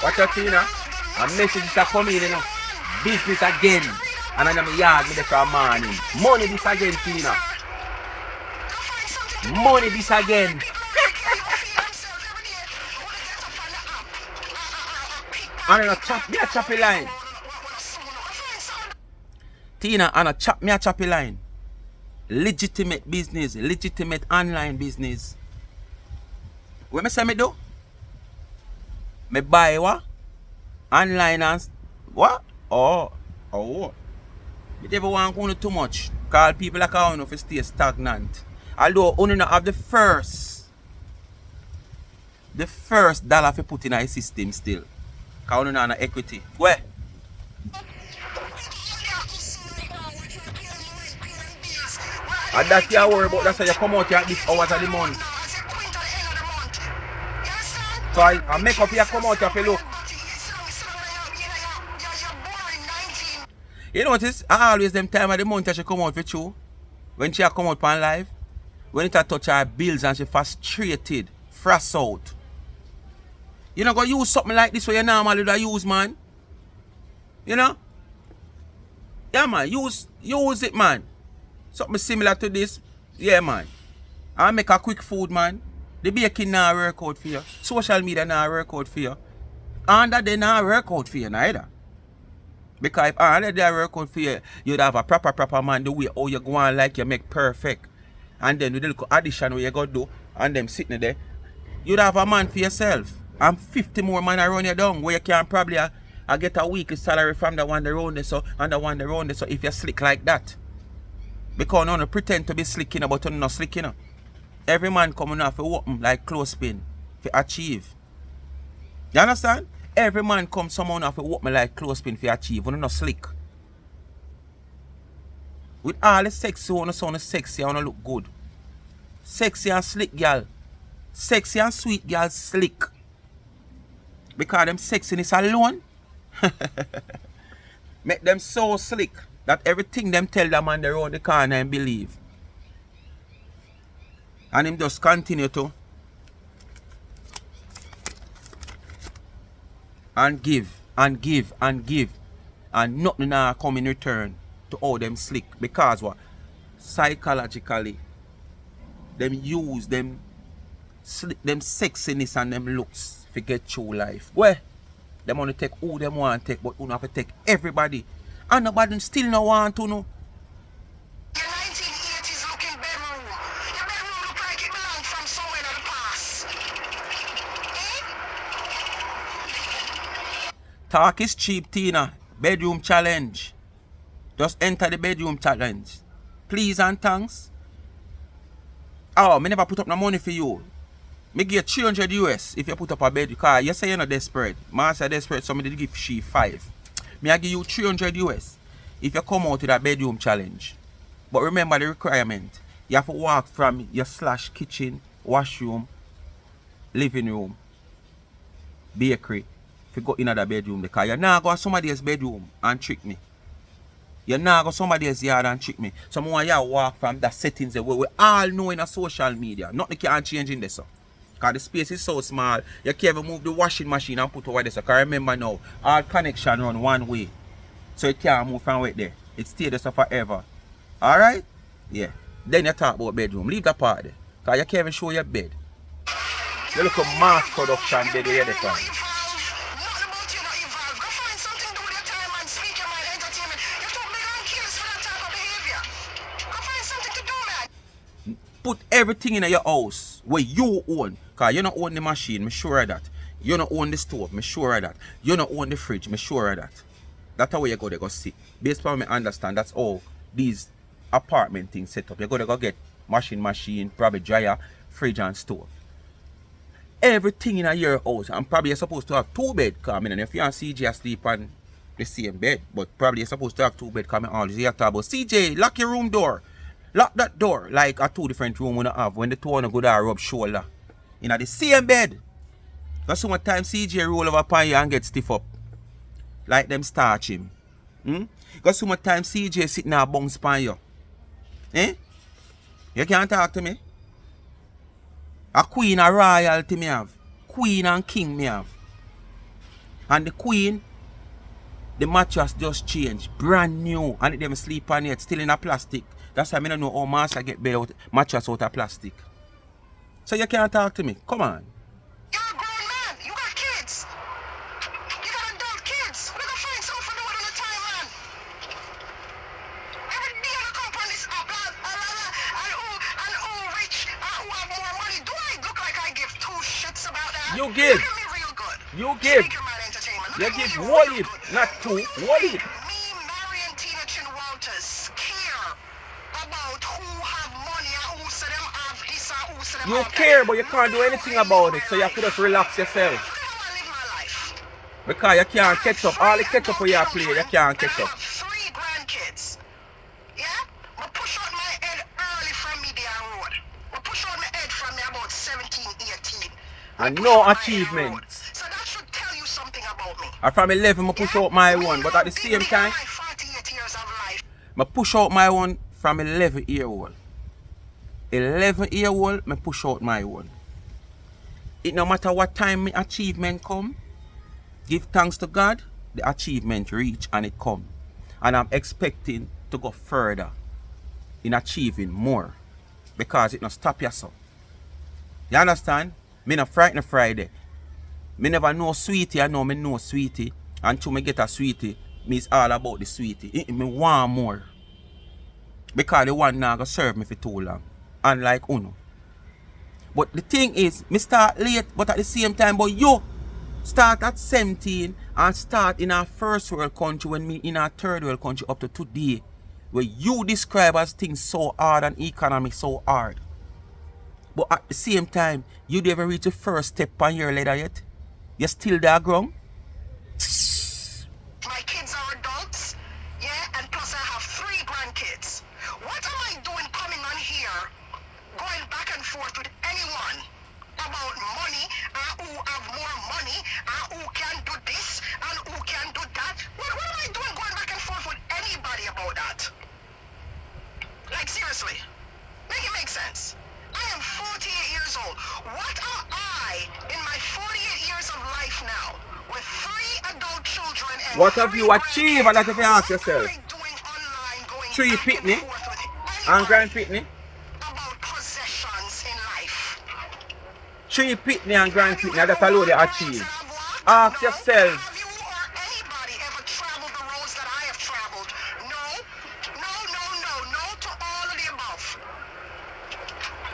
Watch out, Tina. A message is coming in, you know. Business again. And I'm in my yard, me there for morning. Money this again, Tina. Money this again. And me a choppy line. Tina, and me a choppy line. Legitimate business, legitimate online business. What me say me do? Me buy what? Online and what? Oh. Me never want to too much. Call people like I want to stay stagnant. Although only not have the first dollar to put in a system still. Cause only not equity. Where? And that you worry about, that's why you come out here at this hours of the month. So I make up here come out here for look. You notice, I always them time of the month that she come out with you. When she come out on live. When it touch her bills and she frustrated, frass out. You know, go use something like this where you normally do use, man. You know? Yeah, man, use it, man. Something similar to this. Yeah, man. I make a quick food, man. The baking now work out for you. Social media now work out for you. And that they now work out for you neither. Because if all they work out for you, you'd have a proper man the way how you go on like you make perfect. And then with the little addition where you go do and them sitting there, you'd have a man for yourself. And 50 more man around you down where you can probably get a weekly salary from the one around there so and the one around there so if you're slick like that. Because no pretend to be slick, you know, but you're not slick, you know. Every man coming off a open like clothespin to achieve. You understand? Every man comes someone off a open like clothespin to achieve. You're not slick. With all the sexy, you want to sound sexy, you want to look good. Sexy and slick, girl. Sexy and sweet, girl, slick. Because them sexiness alone make them so slick that everything them tell them on their own the corner and believe. And him just continue to and give and give and give and nothing now come in return to all them slick. Because what? Psychologically them use them sexiness and them looks to get through life. Where? Them want to take who them want to take, but who have to take everybody. And nobody still no want to know. Your 1980s looking bedroom. Your bedroom look like it belonged from somewhere in the past. Talk is cheap, Tina. Bedroom challenge. Just enter the bedroom challenge. Please and thanks. Oh, me never put up no money for you. Me give 300 US if you put up a bed. Because you say you're not desperate. Man say desperate, so me did give she 5. Me I give you 300 US if you come out to that bedroom challenge. But remember the requirement. You have to walk from your slash kitchen, washroom, living room, bakery, if you go in that bedroom. Because you're not going to somebody's bedroom and trick me. You're not going to somebody's yard and trick me. So I want you to walk from the settings where we all know in a social media. Nothing can change in this. So. Because the space is so small, you can't even move the washing machine and put over there. So because remember now, all connection run one way. So you can't move from right there. It stays there forever. Alright? Yeah. Then you talk about bedroom. Leave that part there. Because you can't even show your bed. You look at mass production bed here. Put everything in your house where you own. Because you don't own the machine, I'm sure of that. You don't own the stove, I'm sure of that. You don't own the fridge, I'm sure of that. That's how you go see. Based on me understand, that's all these apartment things set up. You go get machine, probably dryer, fridge and stove. Everything in your house. And probably you're supposed to have 2 beds. Because if you and CJ sleep on the same bed. But probably you're supposed to have 2 beds. Because always you have to talk about CJ, lock your room door. Lock that door like a 2 different room we don't have when the 2 wanna go there rub shoulder. In the same bed. Because sometimes CJ roll over upon you and get stiff up. Like them starch him. Because sometimes CJ sitting there bounce upon you. Eh? You can't talk to me. A queen, a royalty me have. Queen and king me have. And the queen, the mattress just changed. Brand new. And them sleep on it still in a plastic. That's why I don't know how master get bed out, mattress out of plastic. So you can't talk to me. Come on. You're a grown man. You got kids. You got adult kids. We're gonna find something to do on the time, man. Every day I come on this up, and rich, who have more money. Do I look like I give 2 shits about that? You give. Look at me real good. You give. Speaking about entertainment. You Look at give me one real it, good. not 2. Do One you, it. me, Mary and Tina Chin Walters, care about who have money and who say them have this and who say them You have care, that? but you can't do anything about it. So you have to just relax yourself. Look at how I live my life. Because you can't catch up. All the catch up for your play, you can't catch I up. have 3 grandkids. Yeah? I push out my head early from me there road. I push out my head from me about 17, 18. And push no out my head achievements. road. So that should tell you something about me. And from 11, I push out my one. But at the same time, My 48 years of life. I push out my one from 11-year-old. 11-year-old, I push out my one. It no matter what time my achievement come, give thanks to God, the achievement reach and it come. And I'm expecting to go further in achieving more. Because it not stop yourself. You understand? Me not frightened Friday. Me never know sweetie, I know me know sweetie. Until me get a sweetie, me it's all about the sweetie. Me want more. Because the one now gonna serve me for too long. Unlike Uno. But the thing is, me start late, but at the same time, but you start at 17 and start in our first world country when me in our third world country up to today. Where you describe as things so hard and economic so hard. But at the same time, you never reach the first step on your ladder yet. You're still there ground. My kids are adults, yeah, and plus I have 3 grandkids. What am I doing coming on here, going back and forth with anyone about money, who have more money, who can do this, and who can do that? What am I doing going back and forth with anybody about that? Like, seriously, make it make sense. I am 48 years old. What am I in my 48 years of life now with 3 adult children and what have you achieved? And that if you ask yourself. 3 pitney and grand pitney. About possessions in life. 3 pitney and grand pitney. That's all they achieve. Ask yourself. Have you or anybody ever traveled the roads that I have traveled? No to all of the above.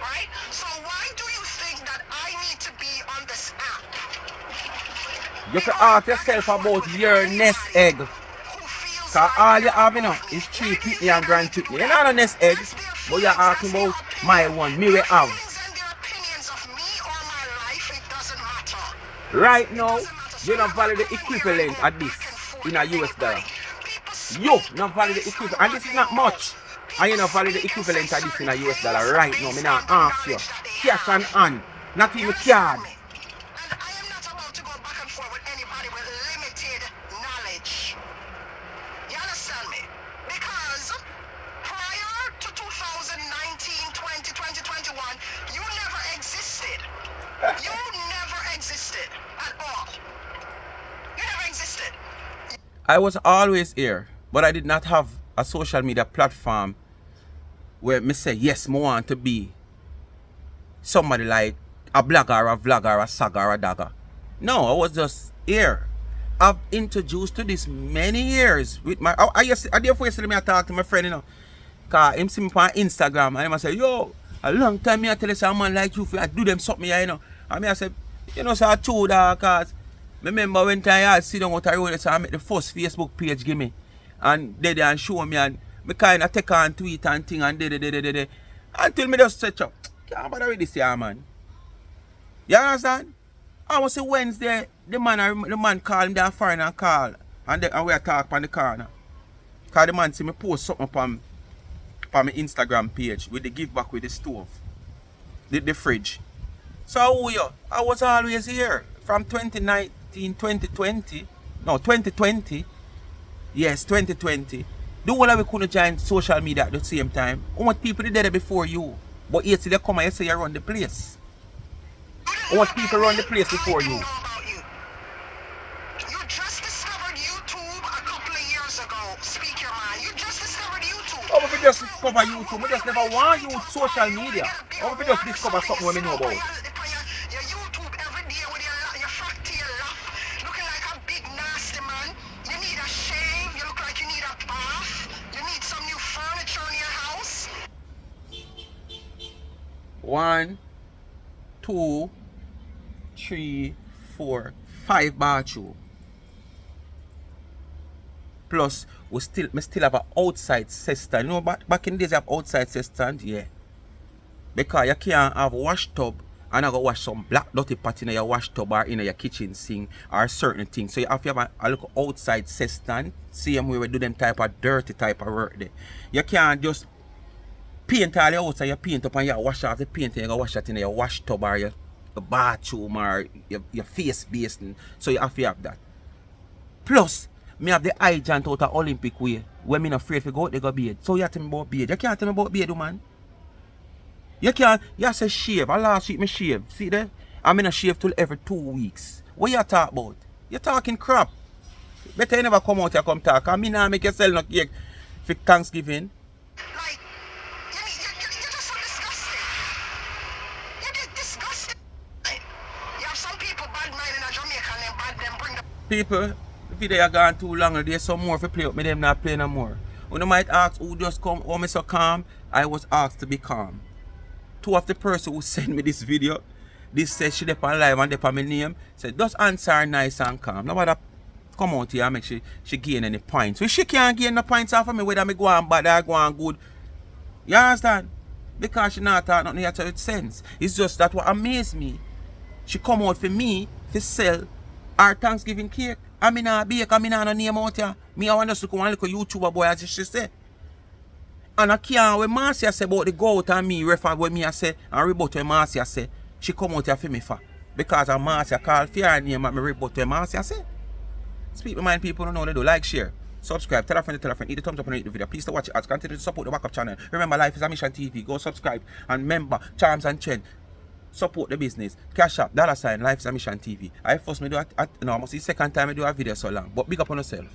Right? So why do you think that I need to be on this app? You have to ask yourself about your nest egg. Who feels Cause all you have, you know, is 3 pitney and grand pitney. You're not a nest egg, but you're asking about my one, me we have. Right now, you don't value the equivalent of this in a US dollar. You don't value the equivalent, and this is not much. And you don't value the equivalent of this in a US dollar right now. Me not ask you. Cash on hand, not even card. You never existed at all. You never existed. I was always here, but I did not have a social media platform where me say, yes, I want to be somebody like a blogger, a vlogger, a sagger, a dagger. No, I was just here. I've introduced to this many years with my... I therefore yesterday I talk to my friend, you know, because him see me on Instagram and he say, yo, a long time me I tell you a man like you, I do them something here, you know. And me I said, you know, so I told her, because I remember when I sit down out the road, so I make the first Facebook page give me. And they and show me, and me kind of take on tweet and thing and de. Until me just stretch up. Can't bother with this here, man. You understand? I was say Wednesday, the man called me there foreign and call. And we talk on the corner. Because the man see me post something on my Instagram page with the give back with the stove. The fridge. So I was always here from 2019, 2020. No, 2020. Yes, 2020. The whole of we couldn't join social media at the same time. How much people did that before you? But here they come and you say you run the place. How much people run the place before you? You just discovered YouTube a couple of years ago. Speak your mind. You just discovered YouTube. How if we just discover YouTube? We just never want you social media. How if we just discover something we know about? Your YouTube every day with your fat to your lap, looking like a big nasty man. You need a shave. You look like you need a bath. You need some new furniture in your house. 1, 2, 3, 4, 5 bathroom. Plus, we still have an outside cistern. You know, back in the days you have outside cistern, yeah. Because you can't have a wash tub and I go wash some black dirty pot in your wash tub or in your kitchen sink or certain things. So you have to have a little outside cistern, same way we do them type of dirty type of work there. You can't just paint all your outside, you paint up and you wash off the paint and you go wash that in your wash tub or your bathroom or your face basin. So you have to have that. Plus, me have the eye jant out of Olympic way when me not afraid to go out, they go bathe. So you have to tell me about bathe. You can't tell me about bathe, man. You can't, you say shave. Last week me shave. See there? I'm in a shave till every 2 weeks. What you talk about? You're talking crap. Better you never come out here come talk. I mean, I make you sell no cake for Thanksgiving. Like, you're just so disgusting. You're just disgusting. You have some people bad mind in a Jamaica and bad them bring the people, the video gone too long and there's some more for play with me, them not play no more. When you might ask who just come, oh me so calm, I was asked to be calm. 2 of the person who sent me this video, this says she dep on live and dep on my name, said just answer her nice and calm. Nobody come out here and make she gain any points. So she can't gain no points off of me whether me go on bad or go on good. You understand? Because she not talk nothing here to its sense. It's just that what amazed me, she come out for me to sell our Thanksgiving cake. I mean not bake, I mean not no name out here. Me I want just to go and look a YouTuber boy as she say. And I can't when Marcia say about the goat and me refer what me I say and rebut when Marcia say she come out here for me for. Because a Marcia call for her name and me rebut when Marcia say. Speak my mind, people don't know they do. Like, share, subscribe, tell a friend, hit the thumbs up and rate the video. Please to watch it as continue to support the backup channel. Remember, Life is a Mission TV. Go subscribe and remember, Charms and Chen. Support the business. Cash up, $, Life is a Mission TV. I first me do no, I must see second time I do a video so long. But big up on yourself.